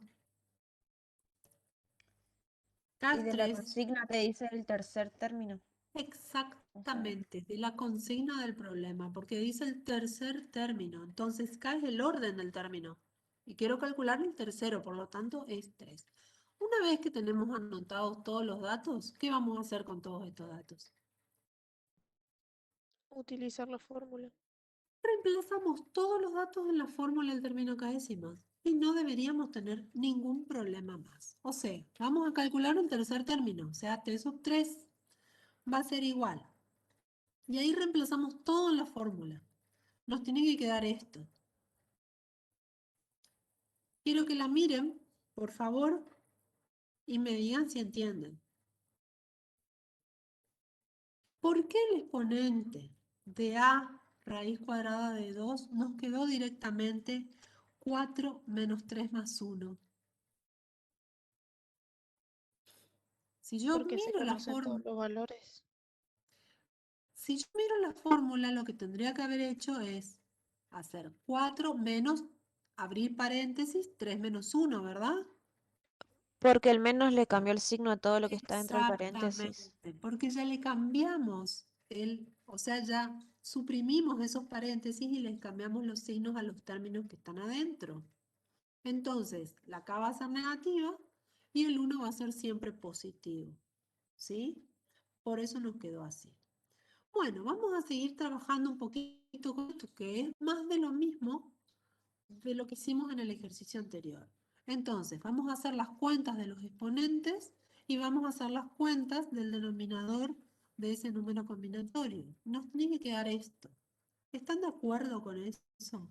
K Y es de la 3. consigna te dice el tercer término. O sea, Exactamente, de la consigna del problema, porque dice el tercer término. Entonces, K es el orden del término. Y quiero calcular el tercero, por lo tanto es 3. Una vez que tenemos anotados todos los datos, ¿qué vamos a hacer con todos estos datos? Utilizar la fórmula. Reemplazamos todos los datos en la fórmula del término K décimas y no deberíamos tener ningún problema más. O sea, vamos a calcular el tercer término, o sea, T sub 3 va a ser igual. Y ahí reemplazamos todo en la fórmula. Nos tiene que quedar esto. Quiero que la miren, por favor, y me digan si entienden. ¿Por qué el exponente de a raíz cuadrada de 2 nos quedó directamente 4 menos 3 más 1? Si yo Porque se miro la conocen todos fórmula, los valores. si yo miro la fórmula, lo que tendría que haber hecho es hacer 4 menos, abrir paréntesis, 3 menos 1, ¿verdad? porque el menos le cambió el signo a todo lo que está dentro del paréntesis. Exactamente, porque ya le cambiamos o sea, ya suprimimos esos paréntesis y les cambiamos los signos a los términos que están adentro. Entonces, la K va a ser negativa y el 1 va a ser siempre positivo, ¿sí? Por eso nos quedó así. Bueno, vamos a seguir trabajando un poquito con esto, que es más de lo mismo de lo que hicimos en el ejercicio anterior. Entonces, vamos a hacer las cuentas de los exponentes y vamos a hacer las cuentas del denominador de ese número combinatorio. Nos tiene que quedar esto. ¿Están de acuerdo con eso?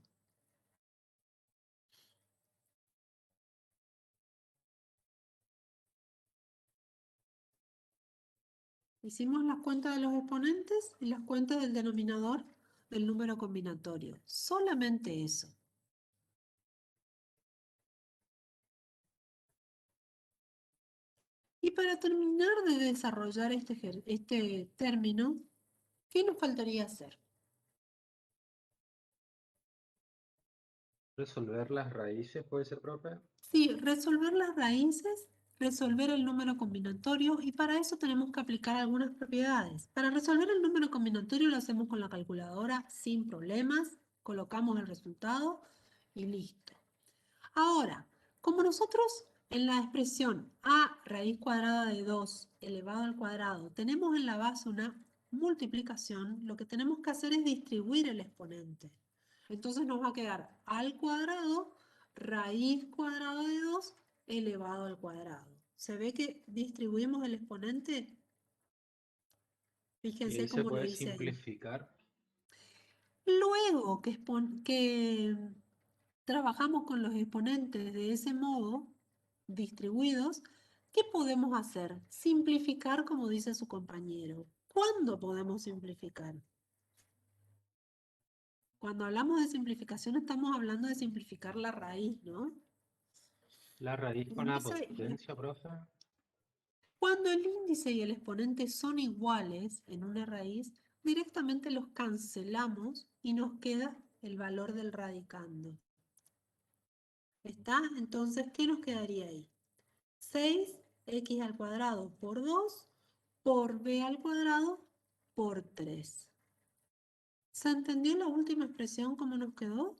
Hicimos las cuentas de los exponentes y las cuentas del denominador del número combinatorio. Solamente eso. Y para terminar de desarrollar este término, ¿qué nos faltaría hacer? Resolver las raíces, ¿puede ser, profe? Sí, resolver las raíces, resolver el número combinatorio y para eso tenemos que aplicar algunas propiedades. Para resolver el número combinatorio lo hacemos con la calculadora sin problemas, colocamos el resultado y listo. Ahora, como nosotros en la expresión a raíz cuadrada de 2 elevado al cuadrado tenemos en la base una multiplicación, lo que tenemos que hacer es distribuir el exponente. Entonces nos va a quedar al cuadrado raíz cuadrada de 2 elevado al cuadrado. ¿Se ve que distribuimos el exponente? Y Fíjense ahí se cómo lo puede hice ahí. simplificar. Luego que trabajamos con los exponentes de ese modo, distribuidos, ¿qué podemos hacer? Simplificar, como dice su compañero. ¿Cuándo podemos simplificar? Cuando hablamos de simplificación estamos hablando de simplificar la raíz, ¿no? La raíz con la potencia, profe. Cuando el índice y el exponente son iguales en una raíz, directamente los cancelamos y nos queda el valor del radicando. ¿Está? Entonces, ¿qué nos quedaría ahí? 6x al cuadrado por 2 por b al cuadrado por 3. ¿Se entendió la última expresión cómo nos quedó?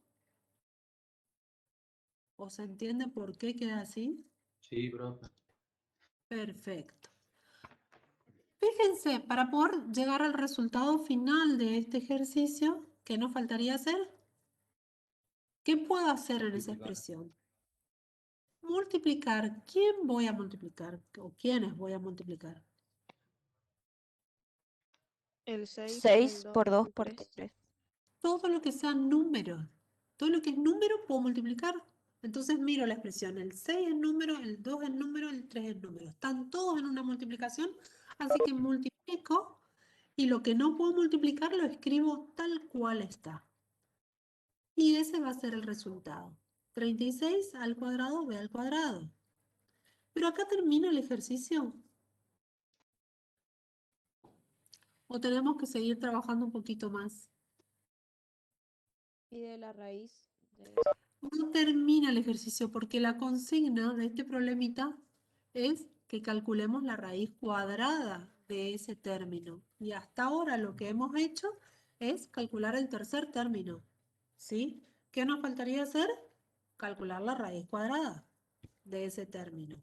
¿O se entiende por qué queda así? Sí, profe. Perfecto. Fíjense, para poder llegar al resultado final de este ejercicio, ¿qué nos faltaría hacer? ¿Qué puedo hacer en esa Multiplicar. expresión? Multiplicar. ¿Quién voy a multiplicar? ¿O quiénes voy a multiplicar? El 6 por 6 el 2 por 2 por por 3. 3. Todo lo que sea número. Todo lo que es número puedo multiplicar. Entonces miro la expresión. El 6 es número, el 2 es número, el 3 es número. Están todos en una multiplicación. Así que multiplico. Y lo que no puedo multiplicar lo escribo tal cual está. Y ese va a ser el resultado. 36 al cuadrado, b al cuadrado. Pero acá termina el ejercicio. ¿O tenemos que seguir trabajando un poquito más? decide la raíz de... No termina el ejercicio porque la consigna de este problemita es que calculemos la raíz cuadrada de ese término. Y hasta ahora lo que hemos hecho es calcular el tercer término. ¿Sí? ¿Qué nos faltaría hacer? Calcular la raíz cuadrada de ese término.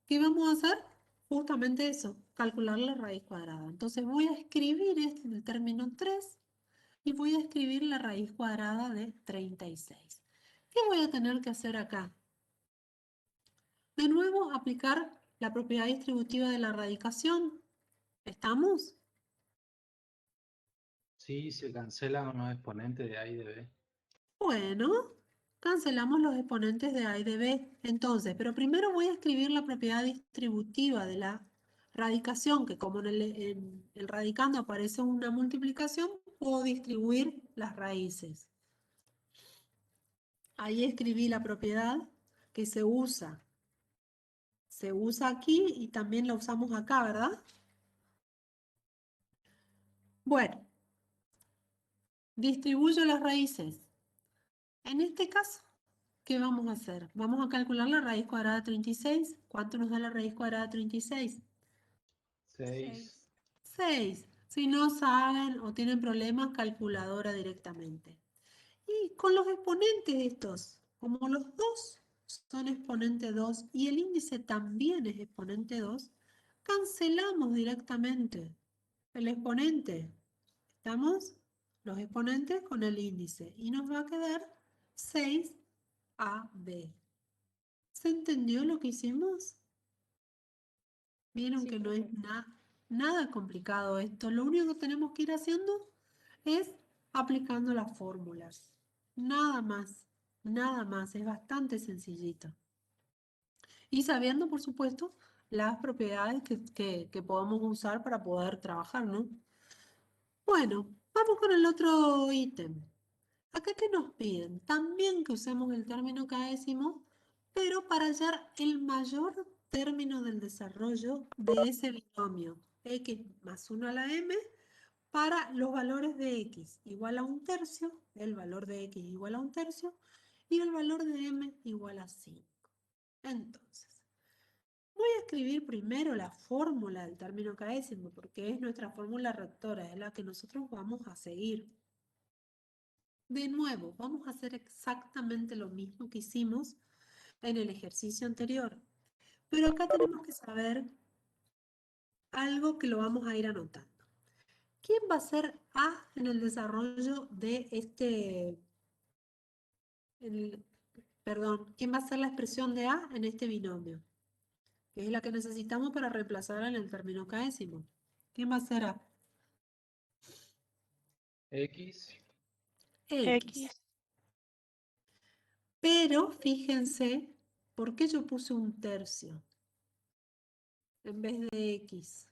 ¿Qué vamos a hacer? Justamente eso, calcular la raíz cuadrada. Entonces voy a escribir este en el término 3 y voy a escribir la raíz cuadrada de 36. ¿Qué voy a tener que hacer acá? De nuevo, aplicar la propiedad distributiva de la radicación. ¿Estamos? Sí, se cancelan unos exponentes de A y de B. Bueno, cancelamos los exponentes de A y de B. Entonces, pero primero voy a escribir la propiedad distributiva de la radicación, que como en el radicando aparece una multiplicación, puedo distribuir las raíces. Ahí escribí la propiedad que se usa. Se usa aquí y también la usamos acá, ¿verdad? Bueno, distribuyo las raíces. En este caso, ¿qué vamos a hacer? Vamos a calcular la raíz cuadrada de 36. ¿Cuánto nos da la raíz cuadrada de 36? 6. 6. Si no saben o tienen problemas, calculadora directamente. Y con los exponentes estos, como los dos son exponente 2 y el índice también es exponente 2, cancelamos directamente el exponente. ¿Estamos? Los exponentes con el índice. Y nos va a quedar 6AB. ¿Se entendió lo que hicimos? Vieron Sí, que no es profe. nada complicado esto. Lo único que tenemos que ir haciendo es aplicando las fórmulas. Nada más, nada más. Es bastante sencillito. Y sabiendo, por supuesto, las propiedades que podemos usar para poder trabajar, ¿no? Bueno, vamos con el otro ítem. Acá que nos piden también que usemos el término kdécimo, pero para hallar el mayor término del desarrollo de ese binomio, x más 1 a la m, para los valores de x igual a 1/3, el valor de x igual a 1/3, y el valor de m igual a 5. Entonces, voy a escribir primero la fórmula del término kdécimo, porque es nuestra fórmula rectora, es la que nosotros vamos a seguir. De nuevo, vamos a hacer exactamente lo mismo que hicimos en el ejercicio anterior. Pero acá tenemos que saber algo que lo vamos a ir anotando. ¿Quién va a ser A en el desarrollo de perdón, quién va a ser la expresión de A en este binomio? Que es la que necesitamos para reemplazar en el término kdécimo. ¿Quién va a ser A? X. X. Pero fíjense, ¿por qué yo puse 1/3 en vez de X?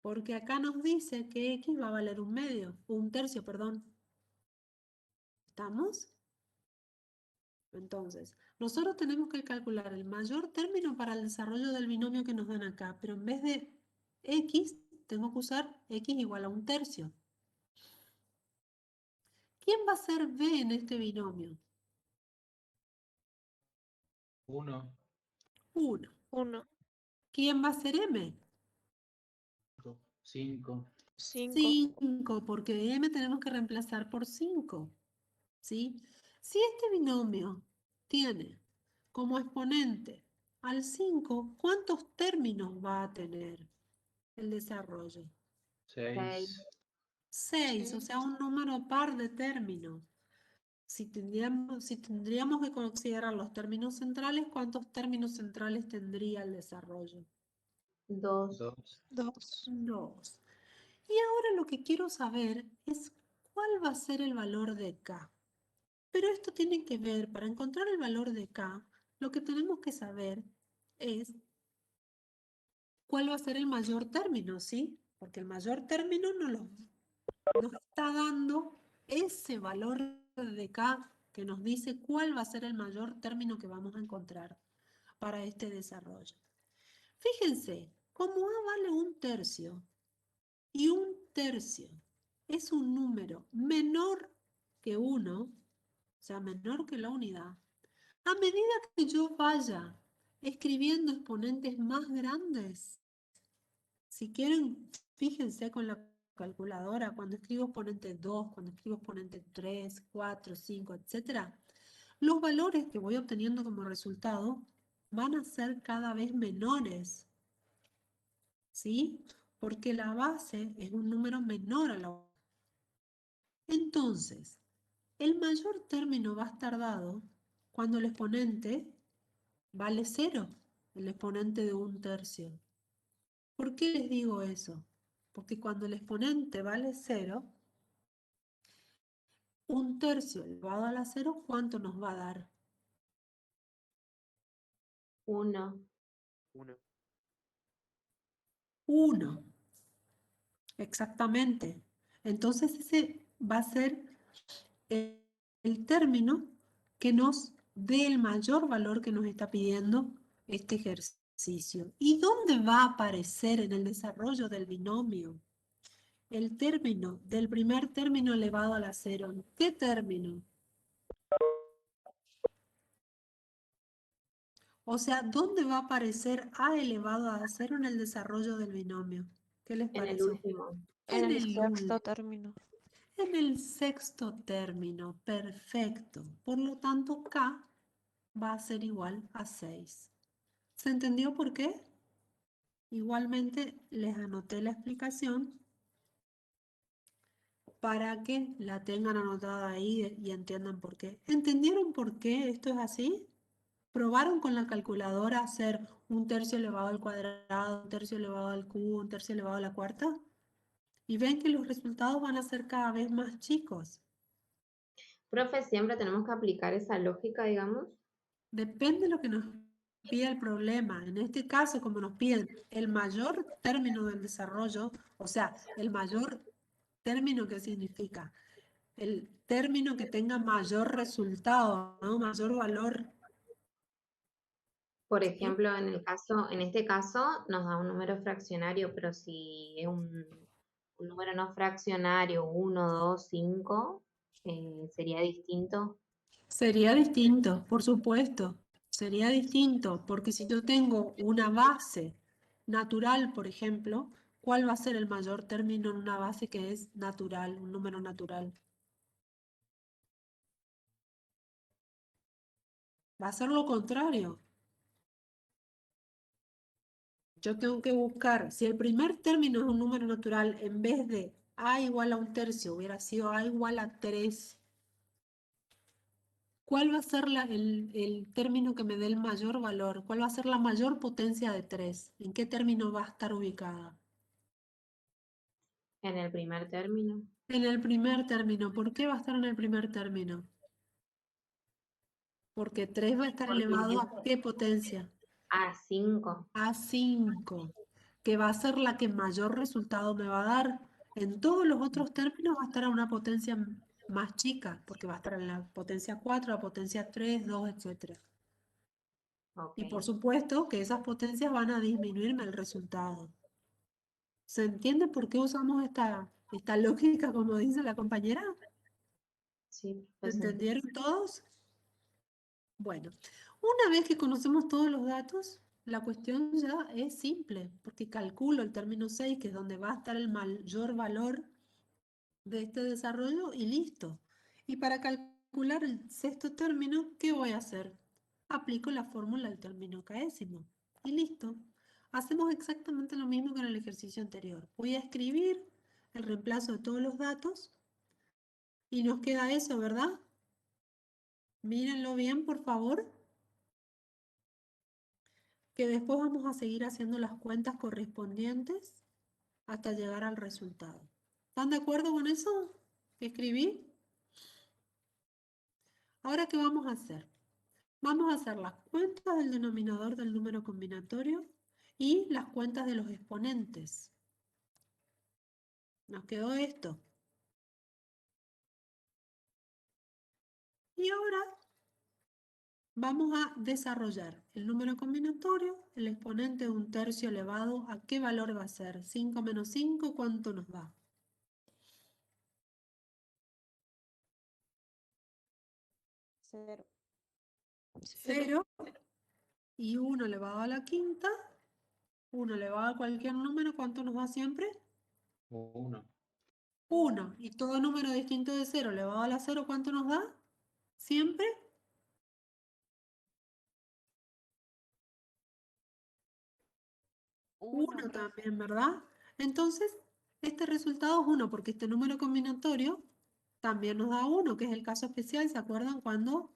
Porque acá nos dice que X va a valer 1/3, perdón. ¿Estamos? Entonces, nosotros tenemos que calcular el mayor término para el desarrollo del binomio que nos dan acá, pero en vez de X, tengo que usar X igual a 1/3. ¿Quién va a ser B en este binomio? 1. 1. 1. ¿Quién va a ser M? 5. 5. 5, porque M tenemos que reemplazar por 5. ¿Sí? Si este binomio tiene como exponente al 5, ¿cuántos términos va a tener el desarrollo? 6. 6, o sea, un número par de términos. Si tendríamos que considerar los términos centrales, ¿cuántos términos centrales tendría el desarrollo? 2. 2. 2. 2. Y ahora lo que quiero saber es cuál va a ser el valor de K. Pero esto tiene que ver, para encontrar el valor de K, lo que tenemos que saber es cuál va a ser el mayor término, ¿sí? Porque el mayor término nos está dando ese valor de K que nos dice cuál va a ser el mayor término que vamos a encontrar para este desarrollo. Fíjense, como A vale 1/3 y 1/3 es un número menor que 1, o sea, menor que la unidad, a medida que yo vaya escribiendo exponentes más grandes, si quieren, fíjense con la calculadora, cuando escribo exponente 2, cuando escribo exponente 3, 4, 5, etc., los valores que voy obteniendo como resultado van a ser cada vez menores, ¿sí? Porque la base es un número menor a la unidad. Entonces, el mayor término va a estar dado cuando el exponente vale 0, el exponente de 1/3. ¿Por qué les digo eso? Porque cuando el exponente vale 0, 1/3 elevado a la 0, ¿cuánto nos va a dar? 1. 1. Exactamente. Entonces ese va a ser el término que nos dé el mayor valor que nos está pidiendo este ejercicio. ¿Y dónde va a aparecer en el desarrollo del binomio? El término del primer término elevado a la 0. ¿Qué término? O sea, ¿dónde va a aparecer a elevado a 0 en el desarrollo del binomio? ¿Qué les En el parece? último. En En el el sexto término. En el sexto término, perfecto. Por lo tanto, K va a ser igual a 6. ¿Se entendió por qué? Igualmente les anoté la explicación para que la tengan anotada ahí y entiendan por qué. ¿Entendieron por qué esto es así? ¿Probaron con la calculadora hacer 1/3 elevado al cuadrado, 1/3 elevado al cubo, 1/3 elevado a la cuarta? Y ven que los resultados van a ser cada vez más chicos. Profe, siempre tenemos que aplicar esa lógica, digamos. Depende de lo que nos pida el problema. En este caso, como nos piden el mayor término del desarrollo, o sea, el mayor término que significa el término que tenga mayor resultado, ¿no? Mayor valor. Por ¿Sí? ejemplo, en este caso nos da un número fraccionario, pero si es un número no fraccionario, 1, 2, 5, sería distinto. Sería distinto, por supuesto. Sería distinto, porque si yo tengo una base natural, por ejemplo, ¿cuál va a ser el mayor término en una base que es natural, un número natural? Va a ser lo contrario. Yo tengo que buscar, si el primer término es un número natural, en vez de a igual a 1/3, hubiera sido a igual a 3, ¿cuál va a ser el término que me dé el mayor valor? ¿Cuál va a ser la mayor potencia de 3? ¿En qué término va a estar ubicada? En el primer término. En el primer término. ¿Por qué va a estar en el primer término? Porque 3 va a estar Porque elevado a ¿qué potencia? a 5. A 5, que va a ser la que mayor resultado me va a dar. En todos los otros términos va a estar a una potencia más chica, porque va a estar en la potencia 4, la potencia 3, 2, etc. Ok. Y por supuesto que esas potencias van a disminuirme el resultado. ¿Se entiende por qué usamos esta lógica, como dice la compañera? Sí, ¿Se pues entendieron todos? Bueno, una vez que conocemos todos los datos, la cuestión ya es simple, porque calculo el término 6, que es donde va a estar el mayor valor de este desarrollo, y listo. Y para calcular el sexto término, ¿qué voy a hacer? Aplico la fórmula del término késimo, y listo. Hacemos exactamente lo mismo que en el ejercicio anterior. Voy a escribir el reemplazo de todos los datos, y nos queda eso, ¿verdad? Mírenlo bien, por favor, que después vamos a seguir haciendo las cuentas correspondientes hasta llegar al resultado. ¿Están de acuerdo con eso que escribí? Ahora, ¿qué vamos a hacer? Vamos a hacer las cuentas del denominador del número combinatorio y las cuentas de los exponentes. Nos quedó esto. Y ahora vamos a desarrollar el número combinatorio, el exponente de 1/3 elevado, ¿a qué valor va a ser? 5 menos 5, ¿cuánto nos da? 0. 0 y 1 elevado a la quinta, 1 elevado a cualquier número, ¿cuánto nos da siempre? 1. 1. Y todo número distinto de 0 elevado a la 0, ¿cuánto nos da? Siempre 1 también, ¿verdad? Entonces, este resultado es 1 porque este número combinatorio también nos da 1, que es el caso especial. ¿Se acuerdan? Cuando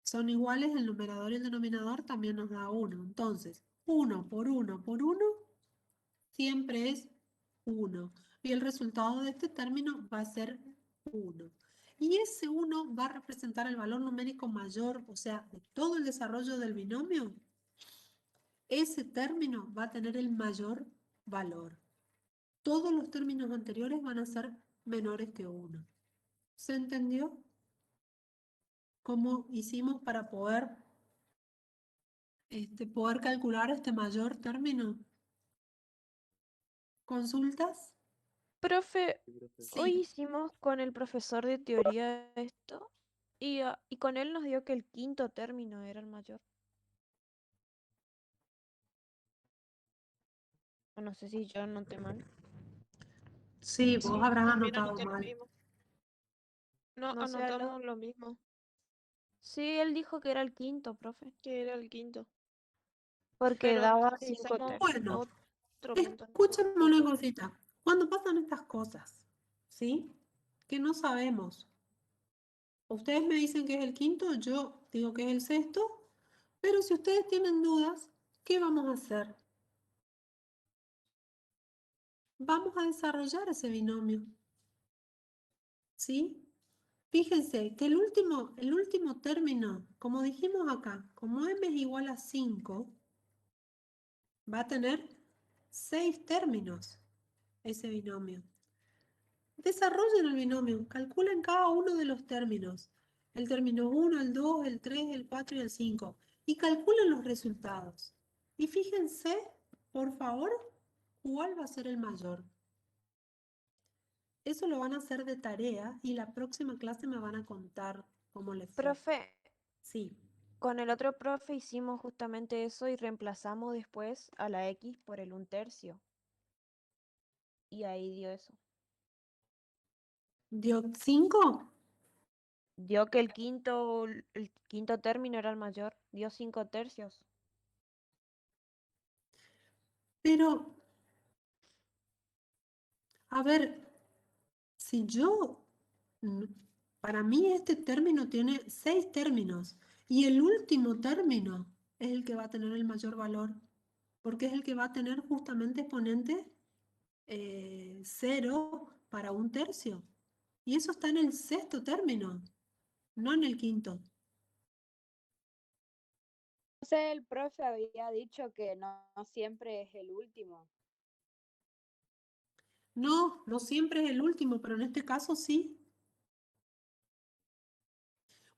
son iguales el numerador y el denominador también nos da 1. Entonces, 1 por 1 por 1 siempre es 1. Y el resultado de este término va a ser 1. Y ese 1 va a representar el valor numérico mayor, o sea, de todo el desarrollo del binomio. Ese término va a tener el mayor valor. Todos los términos anteriores van a ser menores que 1. ¿Se entendió? ¿Cómo hicimos para poder calcular este mayor término? ¿Consultas? Profe, hoy Sí. hicimos con el profesor de teoría esto y con él nos dio que el quinto término era el mayor. O no sé si yo anoté mal. Sí, vos Sí, habrás también anotado anoté lo mal. mismo. No, No sé, anotamos lo mismo, sí, él dijo que era el quinto, profe. que era el quinto. Porque Pero daba 5 necesitamos términos. Bueno, otro montón. escúchame una cosita. Cuando pasan estas cosas, ¿sí? Que no sabemos. Ustedes me dicen que es el quinto, yo digo que es el sexto, pero si ustedes tienen dudas, ¿qué vamos a hacer? Vamos a desarrollar ese binomio, ¿sí? Fíjense que el último término, como dijimos acá, como m es igual a 5, va a tener 6 términos ese binomio. Desarrollen el binomio, calculen cada uno de los términos. El término 1, el 2, el 3, el 4 y el 5. Y calculen los resultados. Y fíjense, por favor, cuál va a ser el mayor. Eso lo van a hacer de tarea y la próxima clase me van a contar cómo les fue. Profe, Sí. con el otro profe hicimos justamente eso y reemplazamos después a la X por el 1/3. Y ahí dio eso. ¿Dio 5? Dio que el quinto término era el mayor. Dio 5/3. Pero, a ver, si yo, para mí este término tiene 6 términos y el último término es el que va a tener el mayor valor, porque es el que va a tener justamente exponente 0 para 1/3. Y eso está en el sexto término, no en el quinto. Entonces el profe había dicho que no siempre es el último. No, no siempre es el último, pero en este caso sí.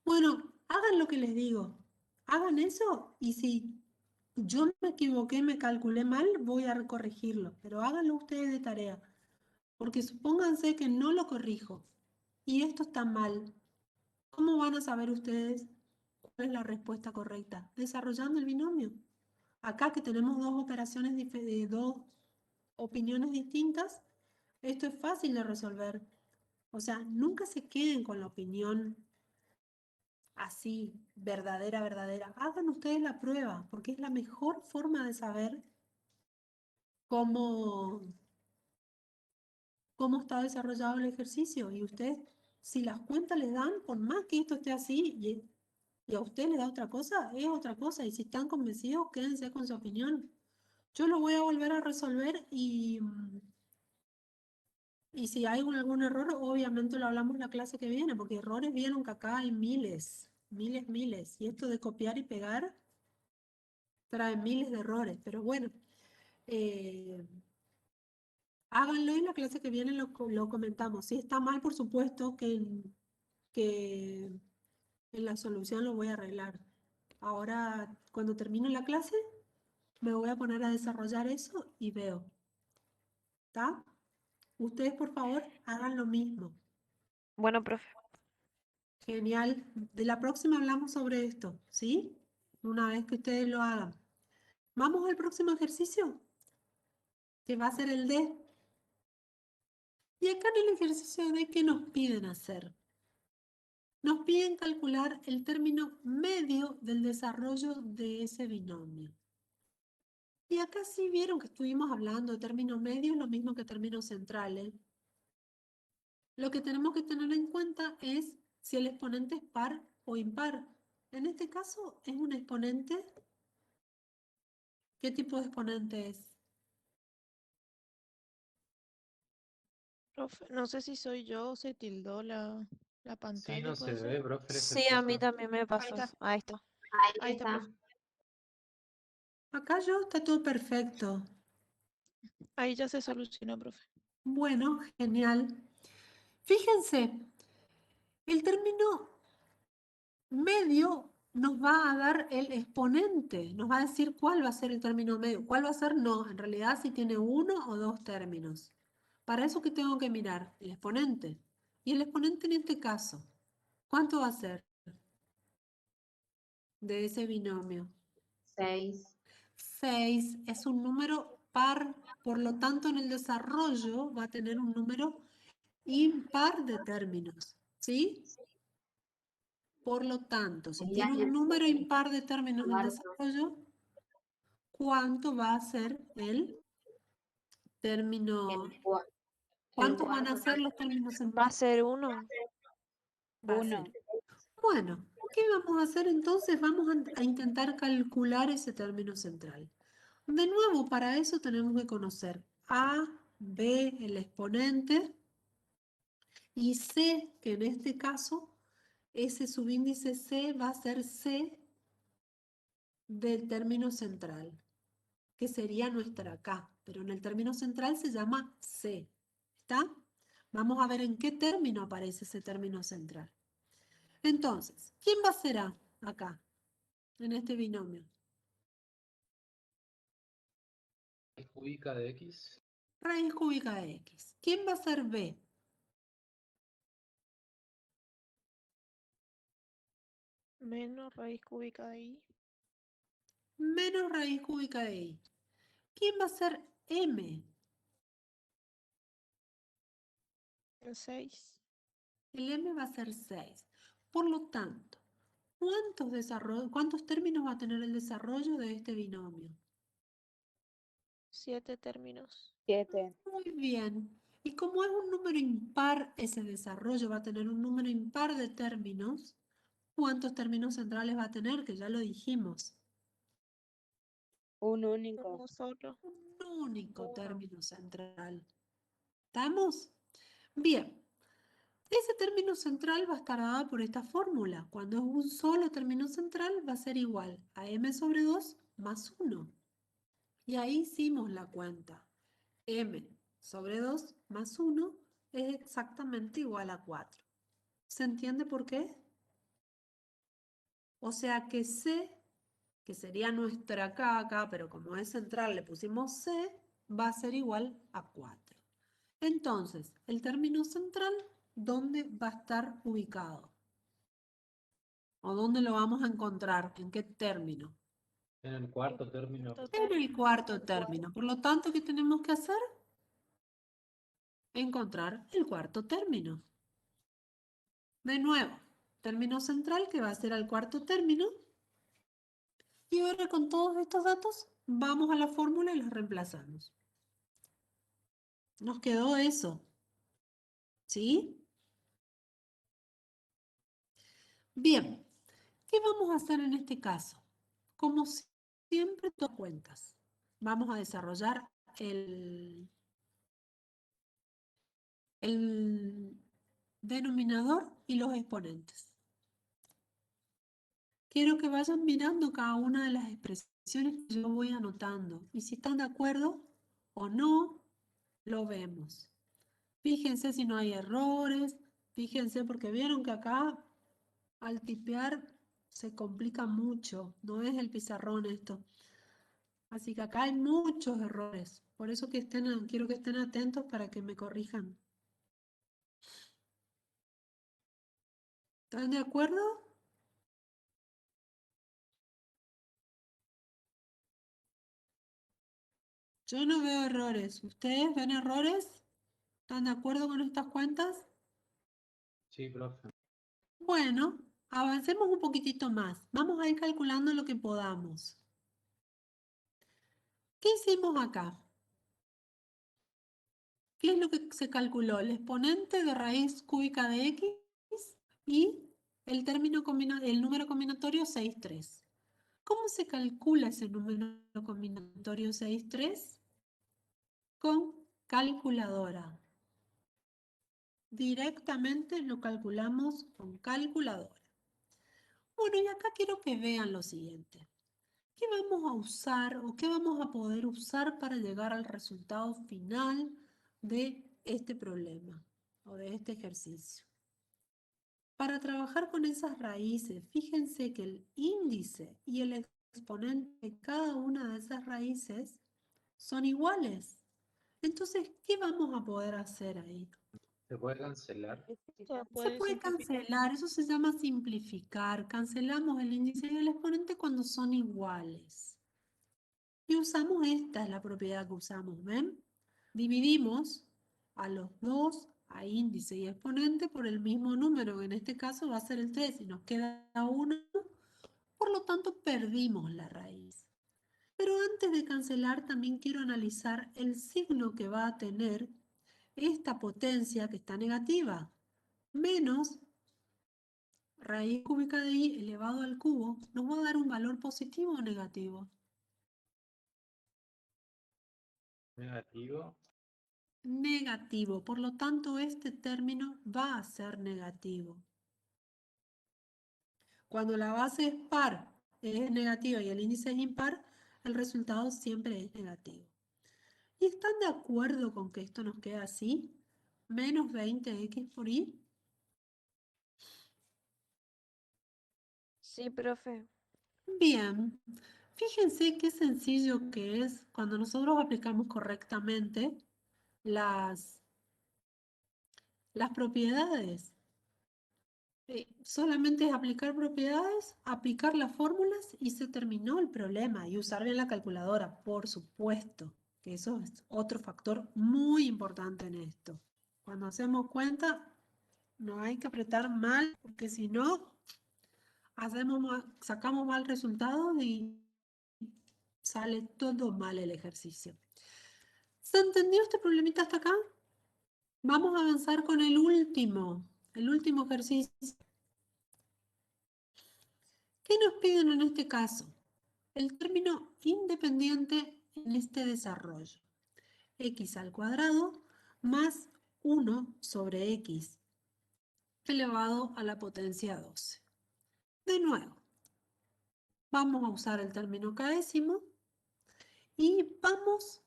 Bueno, hagan lo que les digo. Hagan eso y si yo me equivoqué, me calculé mal, voy a corregirlo, pero háganlo ustedes de tarea, porque supónganse que no lo corrijo y esto está mal. ¿Cómo van a saber ustedes cuál es la respuesta correcta? Desarrollando el binomio. Acá que tenemos dos operaciones, dos opiniones distintas, esto es fácil de resolver. O sea, nunca se queden con la opinión así, verdadera, verdadera. Hagan ustedes la prueba, porque es la mejor forma de saber cómo, cómo está desarrollado el ejercicio. Y ustedes, si las cuentas les dan, por más que esto esté así y a usted les da otra cosa, es otra cosa. Y si están convencidos, quédense con su opinión. Yo lo voy a volver a resolver y si hay algún error, obviamente lo hablamos la clase que viene, porque errores vieron que acá hay miles, miles, miles. Y esto de copiar y pegar trae miles de errores. Pero bueno, eh, háganlo y la clase que viene lo comentamos. Si está mal, por supuesto que en la solución lo voy a arreglar. Ahora, cuando termine la clase, me voy a poner a desarrollar eso y veo. ¿Está? Ustedes, por favor, hagan lo mismo. Bueno, profe. Genial. De la próxima hablamos sobre esto, ¿sí? Una vez que ustedes lo hagan. Vamos al próximo ejercicio, que va a ser el D. Y acá en el ejercicio D, ¿qué nos piden hacer? Nos piden calcular el término medio del desarrollo de ese binomio. Y acá sí vieron que estuvimos hablando de términos medios, lo mismo que términos centrales. Lo que tenemos que tener en cuenta es si el exponente es par o impar. En este caso es un exponente. ¿Qué tipo de exponente es? Profe, no sé si soy yo o se tildó la Sí, pantalla, no se ¿puede ser? ve, profe, el Sí, a mí ejercicio. también me Ahí pasó. está, Ahí está. Ahí ahí está, está. profe. Acá yo está todo perfecto. Ahí ya se solucionó, profe. Bueno, genial. Fíjense, el término medio nos va a dar el exponente, nos va a decir cuál va a ser el término medio. ¿Cuál va a ser? No, en realidad si tiene uno o dos términos. Para eso, ¿qué tengo que mirar? El exponente. Y el exponente en este caso, ¿cuánto va a ser de ese binomio? 6. 6 es un número par, por lo tanto en el desarrollo va a tener un número impar de términos, ¿sí? Por lo tanto, si Sería tiene un el número impar de términos en cuarto. desarrollo, ¿cuánto va a ser el término? El, cua- el ¿Cuántos van a cuarto ser los términos en Va a ser 1. va a Uno. ser? Bueno, ¿qué vamos a hacer entonces? Vamos a intentar calcular ese término central. De nuevo, para eso tenemos que conocer A, B, el exponente, y C, que en este caso, ese subíndice C va a ser C del término central, que sería nuestra K, pero en el término central se llama C. ¿Está? Vamos a ver en qué término aparece ese término central. Entonces, ¿quién va a ser A acá, en este binomio? Raíz cúbica de X. Raíz cúbica de X. ¿Quién va a ser B? Menos raíz cúbica de i. Menos raíz cúbica de Y. ¿Quién va a ser M? El 6. El M va a ser 6. Por lo tanto, ¿cuántos términos va a tener el desarrollo de este binomio? 7 términos. 7. Muy bien. Y como es un número impar, ese desarrollo va a tener un número impar de términos. ¿Cuántos términos centrales va a tener? Que ya lo dijimos. Un único. Uno solo. Un único término central. ¿Estamos? Bien. Ese término central va a estar dado por esta fórmula. Cuando es un solo término central va a ser igual a m sobre 2 más 1. Y ahí hicimos la cuenta. M sobre 2 más 1 es exactamente igual a 4. ¿Se entiende por qué? O sea que C, que sería nuestra K acá, pero como es central le pusimos C, va a ser igual a 4. Entonces, el término central, ¿dónde va a estar ubicado? ¿O dónde lo vamos a encontrar? ¿En qué término? En el cuarto término. En el cuarto término. Por lo tanto, ¿qué tenemos que hacer? Encontrar el cuarto término. De nuevo, término central que va a ser al cuarto término. Y ahora con todos estos datos vamos a la fórmula y los reemplazamos. Nos quedó eso. ¿Sí? Bien, ¿qué vamos a hacer en este caso? Como siempre, dos cuentas. Vamos a desarrollar el denominador y los exponentes. Quiero que vayan mirando cada una de las expresiones que yo voy anotando. Y si están de acuerdo o no, lo vemos. Fíjense si no hay errores. Fíjense porque vieron que acá al tipear se complica mucho. No es el pizarrón esto. Así que acá hay muchos errores. Por eso que quiero que estén atentos para que me corrijan. ¿Están de acuerdo? Yo no veo errores. ¿Ustedes ven errores? ¿Están de acuerdo con estas cuentas? Sí, profe. Bueno, avancemos un poquitito más. Vamos a ir calculando lo que podamos. ¿Qué hicimos acá? ¿Qué es lo que se calculó? El exponente de raíz cúbica de x y el número combinatorio 6,3. ¿Cómo se calcula ese número combinatorio 6,3? Con calculadora. Directamente lo calculamos con calculadora. Bueno, y acá quiero que vean lo siguiente. ¿Qué vamos a usar o qué vamos a poder usar para llegar al resultado final de este problema o de este ejercicio? Para trabajar con esas raíces, fíjense que el índice y el exponente de cada una de esas raíces son iguales. Entonces, ¿qué vamos a poder hacer ahí? ¿Se puede cancelar? Se Se puede puede simplificar. cancelar, eso se llama simplificar. Cancelamos el índice y el exponente cuando son iguales. Y usamos esta, es la propiedad que usamos, ¿ven? Dividimos a los dos, a índice y exponente, por el mismo número, que en este caso va a ser el 3, y nos queda 1, por lo tanto perdimos la raíz. Pero antes de cancelar también quiero analizar el signo que va a tener esta potencia que está negativa, menos raíz cúbica de i elevado al cubo, nos va a dar un valor positivo o negativo. Negativo. Negativo, por lo tanto este término va a ser negativo. Cuando la base es par, es negativa y el índice es impar, el resultado siempre es negativo. ¿Y están de acuerdo con que esto nos queda así? Menos 20x por y. Sí, profe. Bien, fíjense qué sencillo que es cuando nosotros aplicamos correctamente las propiedades. Solamente es aplicar propiedades, aplicar las fórmulas y se terminó el problema. Y usar bien la calculadora, por supuesto, que eso es otro factor muy importante en esto. Cuando hacemos cuenta, no hay que apretar mal, porque si no, sacamos mal resultado y sale todo mal el ejercicio. ¿Se entendió este problemita hasta acá? Vamos a avanzar con el último ejercicio. ¿Qué nos piden en este caso? El término independiente en este desarrollo. X al cuadrado más 1 sobre X elevado a la potencia 12. De nuevo, vamos a usar el término kdécimo y vamos,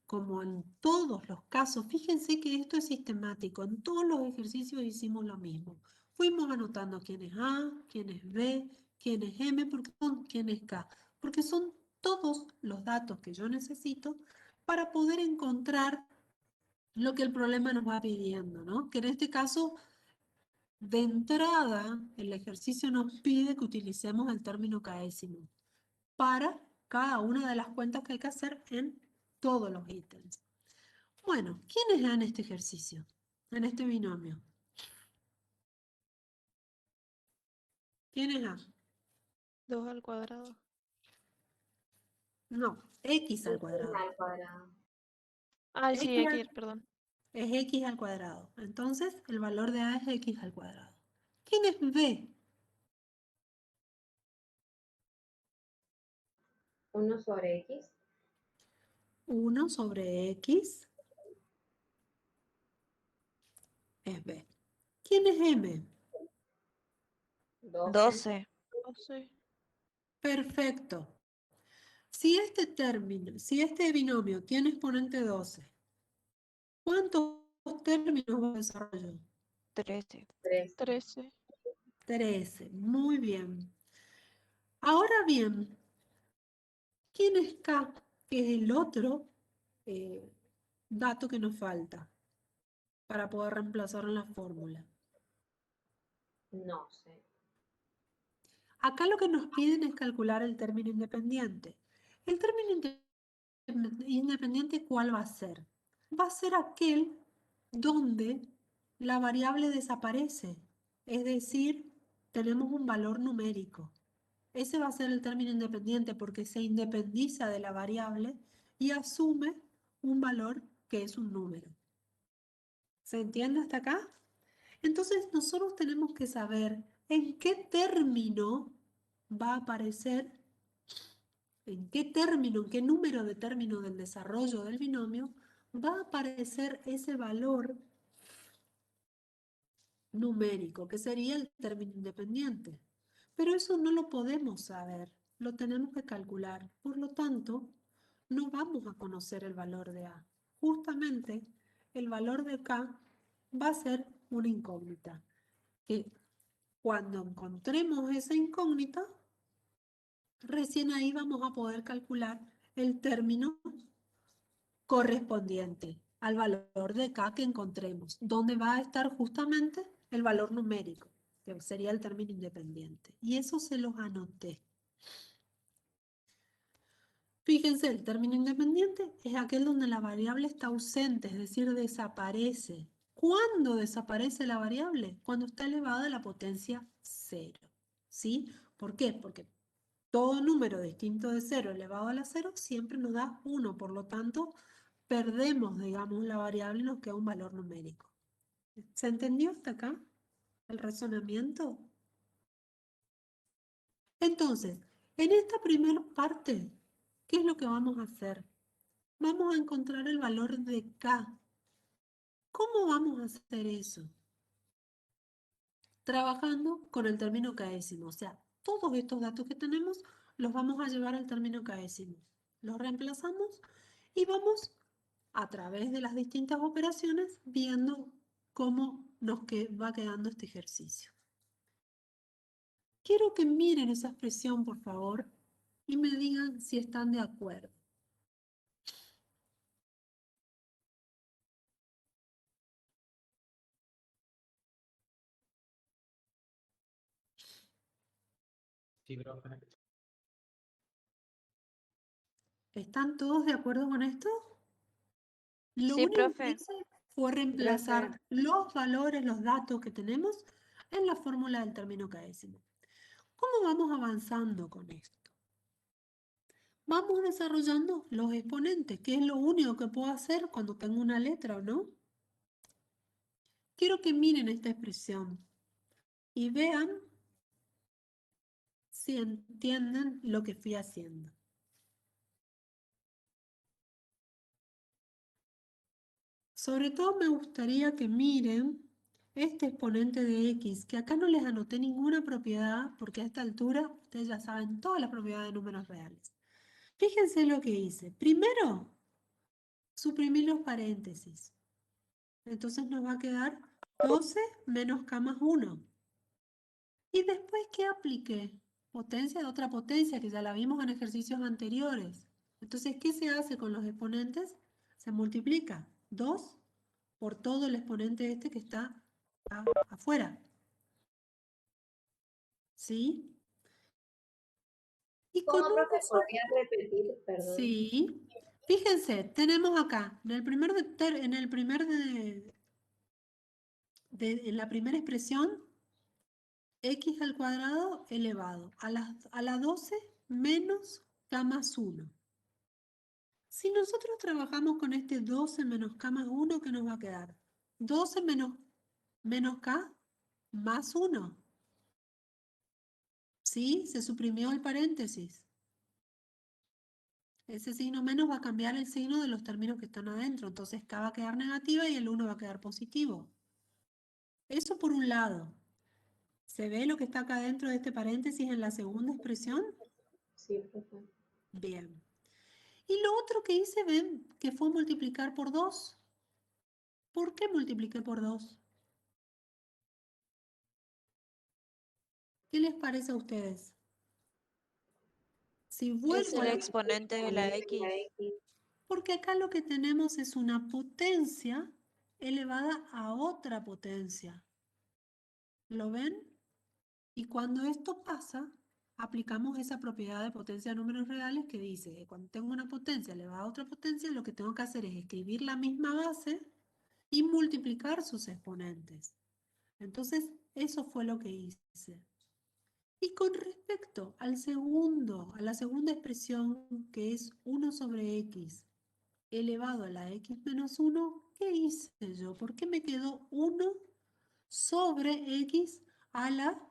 como en todos los casos, fíjense que esto es sistemático, en todos los ejercicios hicimos lo mismo. Fuimos anotando quién es A, quién es B, quién es M, quién es K, porque son todos los datos que yo necesito para poder encontrar lo que el problema nos va pidiendo, ¿no? Que en este caso, de entrada, el ejercicio nos pide que utilicemos el término kdécimo para cada una de las cuentas que hay que hacer en todos los ítems. Bueno, ¿quiénes dan este ejercicio? En este binomio. ¿Quién es A? 2 al cuadrado. No, X al X cuadrado. al cuadrado. Ah, sí, X aquí, perdón. es X al cuadrado. Entonces, el valor de A es X al cuadrado. ¿Quién es B? 1 sobre X. 1 sobre X es B. ¿Quién es M? 12. 12. 12. Perfecto. Si este binomio tiene exponente 12, ¿cuántos términos va a desarrollar? 13. 13. 13. 13. Muy bien. Ahora bien, ¿quién es K? Que es el otro dato que nos falta para poder reemplazar en la fórmula. No sé. Acá lo que nos piden es calcular el término independiente. El término independiente, ¿cuál va a ser? Va a ser aquel donde la variable desaparece. Es decir, tenemos un valor numérico. Ese va a ser el término independiente porque se independiza de la variable y asume un valor que es un número. ¿Se entiende hasta acá? Entonces nosotros tenemos que saber en qué término va a aparecer, en qué término, en qué número de término del desarrollo del binomio va a aparecer ese valor numérico, que sería el término independiente. Pero eso no lo podemos saber, lo tenemos que calcular. Por lo tanto, no vamos a conocer el valor de A. Justamente el valor de K va a ser una incógnita, que cuando encontremos esa incógnita, recién ahí vamos a poder calcular el término correspondiente al valor de K que encontremos, donde va a estar justamente el valor numérico, que sería el término independiente. Y eso se los anoté. Fíjense, el término independiente es aquel donde la variable está ausente, es decir, desaparece. ¿Cuándo desaparece la variable? Cuando está elevada a la potencia 0. ¿Sí? ¿Por qué? Porque todo número distinto de 0 elevado a la 0 siempre nos da 1, por lo tanto, perdemos, digamos, la variable y nos queda un valor numérico. ¿Se entendió hasta acá el razonamiento? Entonces, en esta primera parte, ¿qué es lo que vamos a hacer? Vamos a encontrar el valor de K. ¿Cómo vamos a hacer eso? Trabajando con el término késimo. O sea, todos estos datos que tenemos los vamos a llevar al término késimo. Los reemplazamos y vamos a través de las distintas operaciones viendo cómo nos va quedando este ejercicio. Quiero que miren esa expresión, por favor, y me digan si están de acuerdo. Sí, profe. ¿Están todos de acuerdo con esto? Lo Sí, único que profe. hice fue reemplazar los valores, los datos que tenemos en la fórmula del término késimo. ¿Cómo vamos avanzando con esto? Vamos desarrollando los exponentes, que es lo único que puedo hacer cuando tengo una letra, ¿no? Quiero que miren esta expresión y vean si entienden lo que fui haciendo. Sobre todo me gustaría que miren este exponente de x, que acá no les anoté ninguna propiedad, porque a esta altura ustedes ya saben todas las propiedades de números reales. Fíjense lo que hice. Primero, suprimí los paréntesis. Entonces nos va a quedar 12 menos k más 1. Y después, ¿qué apliqué? Potencia de otra potencia, que ya la vimos en ejercicios anteriores. Entonces, ¿qué se hace con los exponentes? Se multiplica 2 por todo el exponente este que está afuera. ¿Sí? Y con ¿Cómo, profe? eso, ¿Podría repetir? Perdón. sí. Fíjense, tenemos acá, en la primera expresión, x al cuadrado elevado a la 12 menos k más 1. Si nosotros trabajamos con este 12 menos k más 1, ¿qué nos va a quedar? 12 menos k más 1. ¿Sí? Se suprimió el paréntesis. Ese signo menos va a cambiar el signo de los términos que están adentro. Entonces k va a quedar negativa y el 1 va a quedar positivo. Eso por un lado. ¿Se ve lo que está acá dentro de este paréntesis en la segunda expresión? Sí, profe. Bien. Y lo otro que hice, ven, que fue multiplicar por 2. ¿Por qué multipliqué por 2? ¿Qué les parece a ustedes? Si Es vuelvo el a la... exponente de la X. Porque acá lo que tenemos es una potencia elevada a otra potencia. ¿Lo ven? Y cuando esto pasa, aplicamos esa propiedad de potencia de números reales que dice que cuando tengo una potencia elevada a otra potencia, lo que tengo que hacer es escribir la misma base y multiplicar sus exponentes. Entonces, eso fue lo que hice. Y con respecto a la segunda expresión, que es 1 sobre x elevado a la x menos 1, ¿qué hice yo? ¿Por qué me quedó 1 sobre x a la...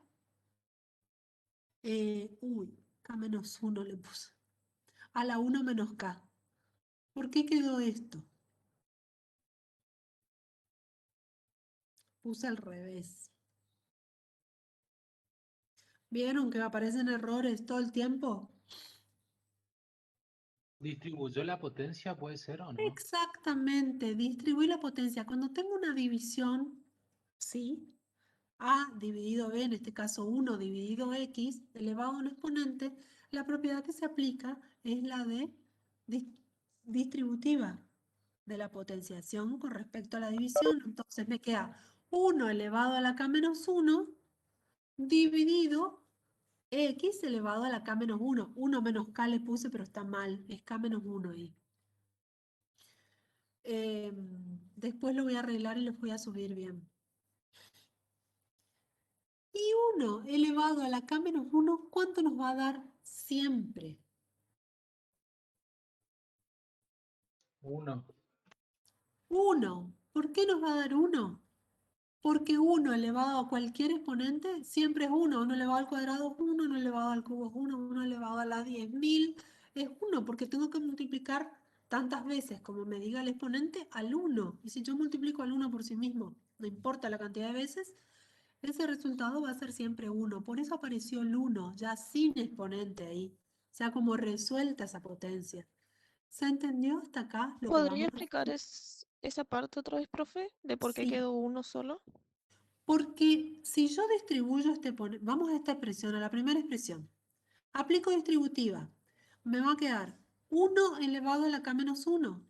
k menos 1 le puse. A la 1 menos k. ¿Por qué quedó esto? Puse al revés. ¿Vieron que aparecen errores todo el tiempo? ¿Distribuyó la potencia, puede ser o no? Exactamente, distribuir la potencia. Cuando tengo una división, ¿sí? A dividido B, en este caso 1 dividido X, elevado a un exponente, la propiedad que se aplica es la de distributiva de la potenciación con respecto a la división. Entonces me queda 1 elevado a la k menos 1 dividido X elevado a la k menos 1. 1 menos k le puse, pero está mal, es k menos 1 ahí. Después lo voy a arreglar y los voy a subir bien. Y 1 elevado a la k menos 1, ¿cuánto nos va a dar siempre? 1. 1. ¿Por qué nos va a dar 1? Porque 1 elevado a cualquier exponente siempre es 1. 1 elevado al cuadrado es 1, 1 elevado al cubo es 1, 1 elevado a la 10.000 es 1, porque tengo que multiplicar tantas veces como me diga el exponente al 1. Y si yo multiplico al 1 por sí mismo, no importa la cantidad de veces, ese resultado va a ser siempre 1. Por eso apareció el 1, ya sin exponente ahí. O sea, como resuelta esa potencia. ¿Se entendió hasta acá lo que ¿Podría vamos a explicar hacer? esa parte otra vez, profe? ¿De por qué Sí, quedó uno solo? porque si yo distribuyo este exponente, vamos a esta expresión, a la primera expresión. Aplico distributiva. Me va a quedar 1 elevado a la k menos 1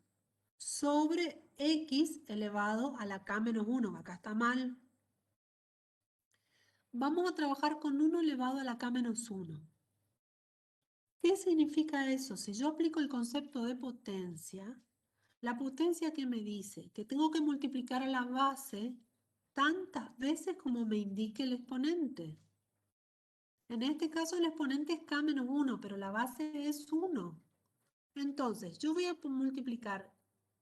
sobre x elevado a la k menos 1. Acá está mal. Vamos a trabajar con 1 elevado a la k menos 1. ¿Qué significa eso? Si yo aplico el concepto de potencia, la potencia que me dice que tengo que multiplicar a la base tantas veces como me indique el exponente. En este caso el exponente es k menos 1, pero la base es 1. Entonces, yo voy a multiplicar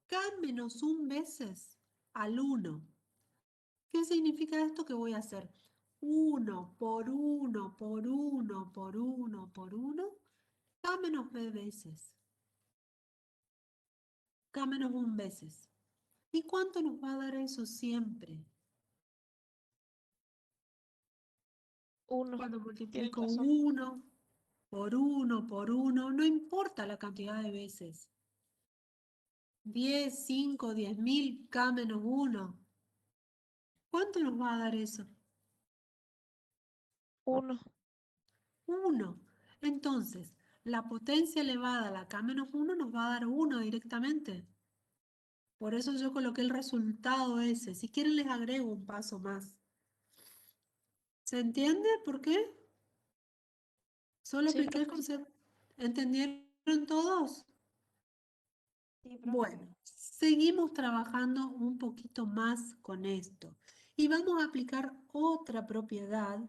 k menos 1 veces al 1. ¿Qué significa esto? Que voy a hacer 1 por 1 por 1 por 1 por 1, k menos b veces. K menos 1 veces. ¿Y cuánto nos va a dar eso siempre? 1. Cuando Tienen multiplico razón. 1 por 1 por 1, no importa la cantidad de veces. 10, 5, 10.000, k menos 1. ¿Cuánto nos va a dar eso? 1. 1. Entonces, la potencia elevada a la k menos 1 nos va a dar 1 directamente. Por eso yo coloqué el resultado ese. Si quieren les agrego un paso más. ¿Se entiende por qué? Solo Sí, apliqué el profe. concepto. ¿Entendieron todos? Sí, profe. Bueno, seguimos trabajando un poquito más con esto. Y vamos a aplicar otra propiedad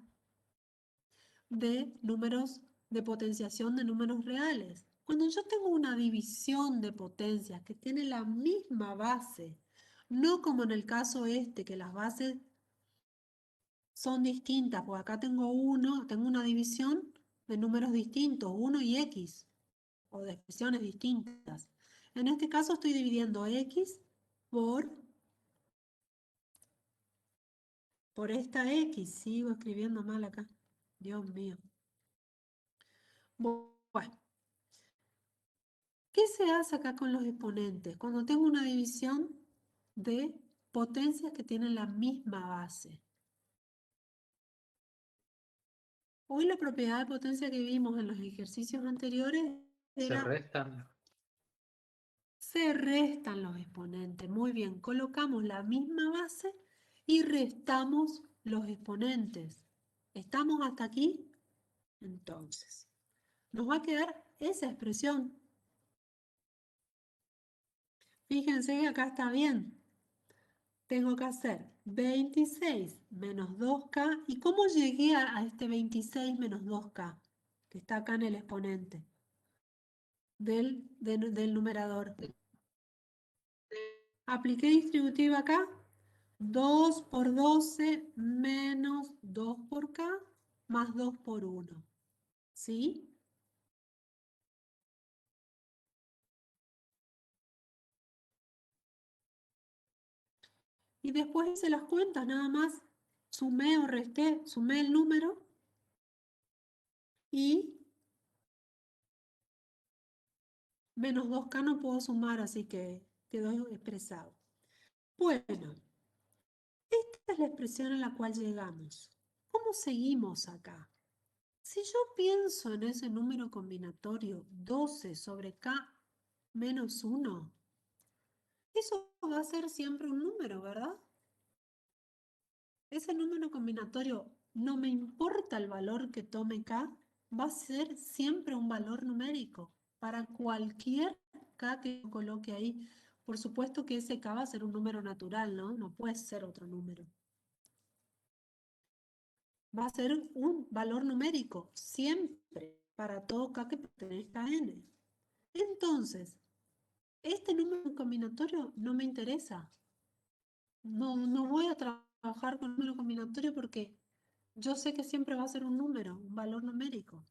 de números, de potenciación de números reales. Cuando yo tengo una división de potencias que tiene la misma base, no como en el caso este, que las bases son distintas, porque acá tengo una división de números distintos, 1 y x, o de expresiones distintas. En este caso estoy dividiendo x por esta x. Sigo escribiendo mal acá. Dios mío. Bueno, ¿qué se hace acá con los exponentes? Cuando tengo una división de potencias que tienen la misma base. Hoy la propiedad de potencia que vimos en los ejercicios anteriores Se era restan. se restan los exponentes. Muy bien, colocamos la misma base y restamos los exponentes. ¿Estamos hasta aquí? Entonces, nos va a quedar esa expresión. Fíjense que acá está bien. Tengo que hacer 26 menos 2K. ¿Y cómo llegué a este 26 menos 2K? Que está acá en el exponente del numerador. Apliqué distributiva acá. 2 por 12 menos 2 por K más 2 por 1. ¿Sí? Y después hice las cuentas, nada más. Sumé o resté, sumé el número y menos 2K no puedo sumar, así que quedó expresado. Bueno, esta es la expresión a la cual llegamos. ¿Cómo seguimos acá? Si yo pienso en ese número combinatorio 12 sobre K menos 1, eso va a ser siempre un número, ¿verdad? Ese número combinatorio, no me importa el valor que tome K, va a ser siempre un valor numérico para cualquier K que coloque ahí. Por supuesto que ese K va a ser un número natural, ¿no? No puede ser otro número. Va a ser un valor numérico, siempre, para todo K que pertenezca a N. Entonces, este número combinatorio no me interesa. No voy a trabajar con número combinatorio porque yo sé que siempre va a ser un número, un valor numérico.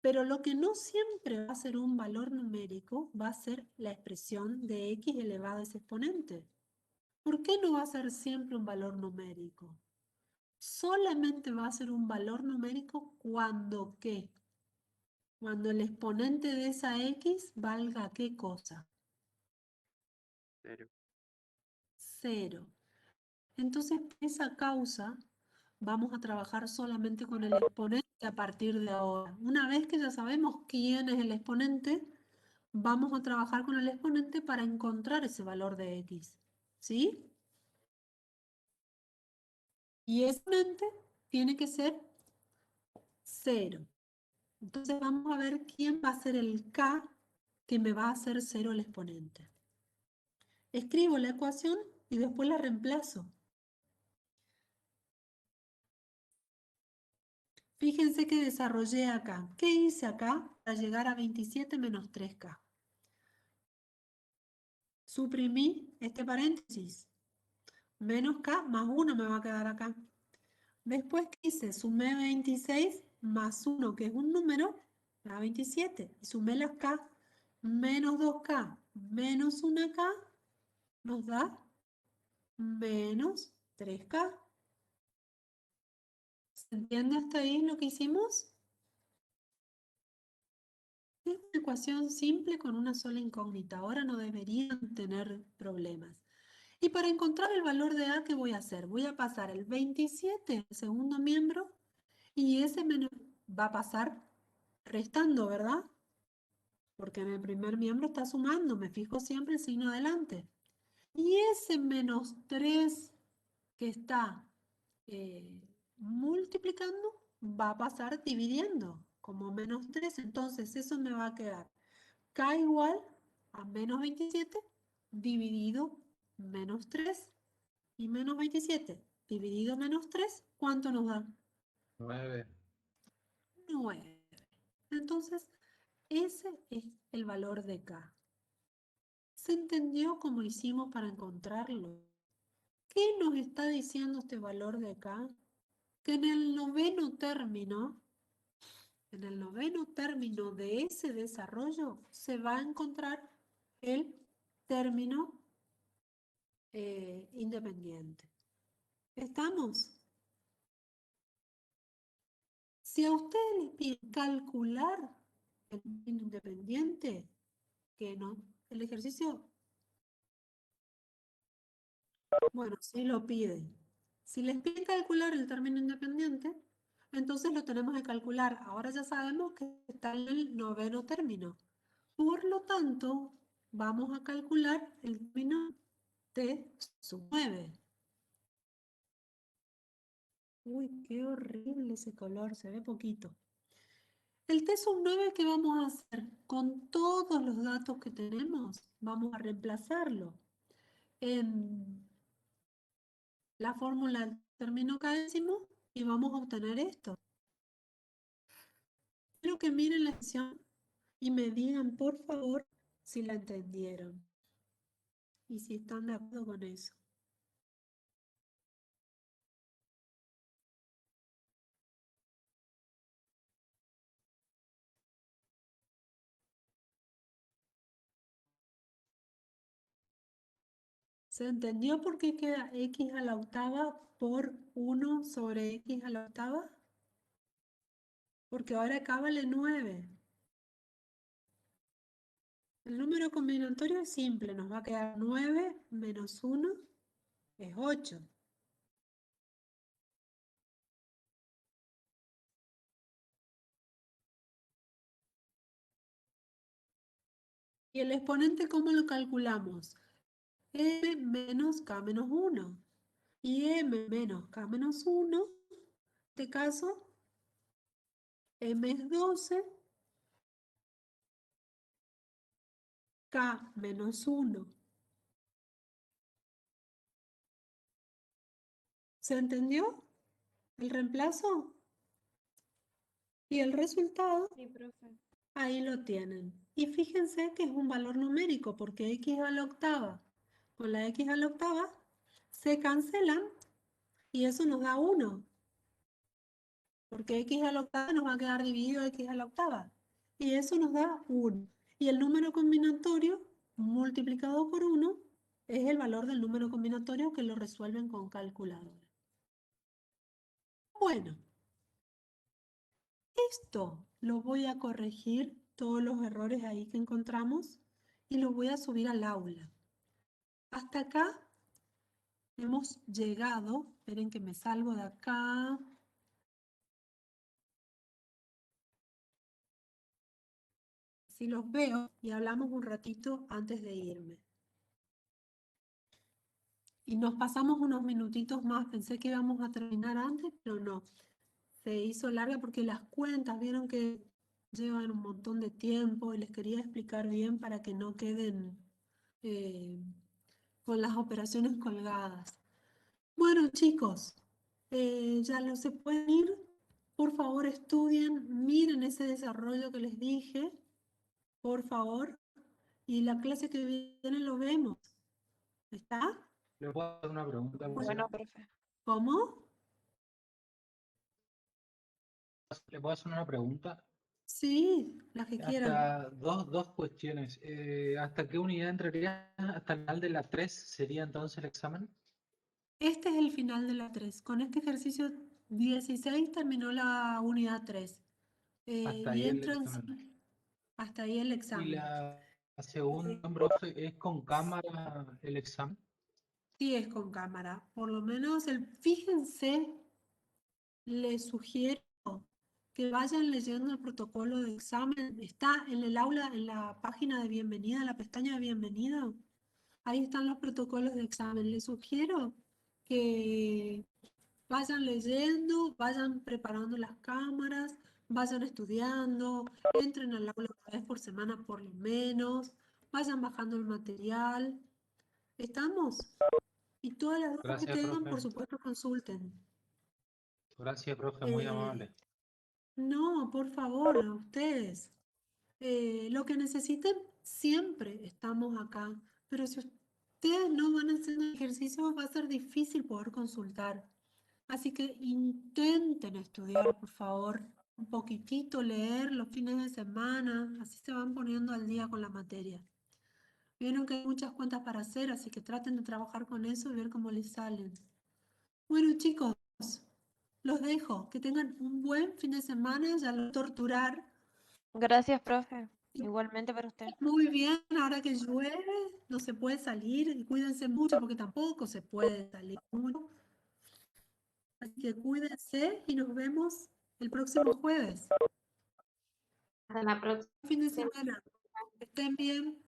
Pero lo que no siempre va a ser un valor numérico va a ser la expresión de x elevado a ese exponente. ¿Por qué no va a ser siempre un valor numérico? Solamente va a ser un valor numérico cuando ¿qué? Cuando el exponente de esa x valga ¿qué cosa? 0. 0. Entonces, por esa causa, vamos a trabajar solamente con el exponente a partir de ahora. Una vez que ya sabemos quién es el exponente, vamos a trabajar con el exponente para encontrar ese valor de x. ¿Sí? Y ese exponente tiene que ser 0. Entonces vamos a ver quién va a ser el k que me va a hacer 0 el exponente. Escribo la ecuación y después la reemplazo. Fíjense que desarrollé acá. ¿Qué hice acá para llegar a 27 menos 3K? Suprimí este paréntesis. Menos K más 1 me va a quedar acá. Después, ¿qué hice? Sumé 26 más 1, que es un número, me da 27. Y sumé las K. Menos 2K menos 1K nos da menos 3K. ¿Se entiende hasta ahí lo que hicimos? Es una ecuación simple con una sola incógnita. Ahora no deberían tener problemas. Y para encontrar el valor de A, ¿qué voy a hacer? Voy a pasar el 27 al segundo miembro y ese va a pasar restando, ¿verdad? Porque en el primer miembro está sumando. Me fijo siempre el signo adelante. Y ese menos 3 que está multiplicando va a pasar dividiendo como menos 3. Entonces eso me va a quedar K igual a menos 27 dividido menos 3. Y menos 27 dividido menos 3, ¿cuánto nos da? 9. 9. Entonces, ese es el valor de K. ¿Se entendió cómo hicimos para encontrarlo? ¿Qué nos está diciendo este valor de K? Que en el noveno término de ese desarrollo se va a encontrar el término independiente. ¿Estamos? Si a ustedes les piden calcular el término independiente, que no, el ejercicio, bueno, sí lo piden. Si les piden calcular el término independiente, entonces lo tenemos que calcular. Ahora ya sabemos que está en el noveno término. Por lo tanto, vamos a calcular el término t sub 9. Uy, qué horrible ese color, se ve poquito. El t sub 9, ¿qué vamos a hacer? Con todos los datos que tenemos, vamos a reemplazarlo en la fórmula del término cadécimo y vamos a obtener esto. Quiero que miren la expresión y me digan, por favor, si la entendieron y si están de acuerdo con eso. ¿Se entendió por qué queda x a la octava por 1 sobre x a la octava? Porque ahora acá vale 9. El número combinatorio es simple, nos va a quedar 9 menos 1 es 8. ¿Y el exponente cómo lo calculamos? M menos K menos 1. Y M menos K menos 1, en este caso, M es 12, K menos 1. ¿Se entendió el reemplazo? Y el resultado, Sí, profe. ahí lo tienen. Y fíjense que es un valor numérico, porque x a la octava con la x a la octava se cancelan y eso nos da 1. Porque x a la octava nos va a quedar dividido x a la octava. Y eso nos da 1. Y el número combinatorio multiplicado por 1 es el valor del número combinatorio que lo resuelven con calculadora. Bueno, esto lo voy a corregir, todos los errores ahí que encontramos, y los voy a subir al aula. Hasta acá hemos llegado. Esperen que me salgo de acá. Si los veo y hablamos un ratito antes de irme. Y nos pasamos unos minutitos más. Pensé que íbamos a terminar antes, pero no. Se hizo larga porque las cuentas, vieron que llevan un montón de tiempo y les quería explicar bien para que no queden con las operaciones colgadas. Bueno, chicos, ya no se pueden ir. Por favor, estudien, miren ese desarrollo que les dije, por favor. Y la clase que viene lo vemos. ¿Está? ¿Le puedo hacer una pregunta? Bueno, profe. ¿Cómo? ¿Le puedo hacer una pregunta? Sí, las que quieran. Hasta dos cuestiones. ¿Hasta qué unidad entraría? ¿Hasta el final de la 3 sería entonces el examen? Este es el final de la 3. Con este ejercicio 16 terminó la unidad 3. Hasta Y ahí el entran examen. hasta ahí el Y examen. la segunda, profe, ¿es con cámara el examen? Sí, es con cámara. Por lo menos, fíjense, les sugiero que vayan leyendo el protocolo de examen. Está en el aula, en la página de bienvenida, en la pestaña de bienvenida. Ahí están los protocolos de examen. Les sugiero que vayan leyendo, vayan preparando las cámaras, vayan estudiando, entren al aula una vez por semana por lo menos, vayan bajando el material. ¿Estamos? Y todas las dudas que Gracias, tengan, por profe. supuesto, consulten. Gracias, profe, muy amable. No, por favor, a ustedes. Lo que necesiten, siempre estamos acá. Pero si ustedes no van haciendo ejercicio, va a ser difícil poder consultar. Así que intenten estudiar, por favor, un poquitito, leer los fines de semana, así se van poniendo al día con la materia. Vieron que hay muchas cuentas para hacer, así que traten de trabajar con eso y ver cómo les salen. Bueno, chicos, los dejo. Que tengan un buen fin de semana, ya lo torturar. Gracias, profe. Igualmente para usted. Muy bien, ahora que llueve, no se puede salir y cuídense mucho porque tampoco se puede salir mucho. Así que cuídense y nos vemos el próximo jueves. Hasta la próxima. Fin de semana. Que estén bien.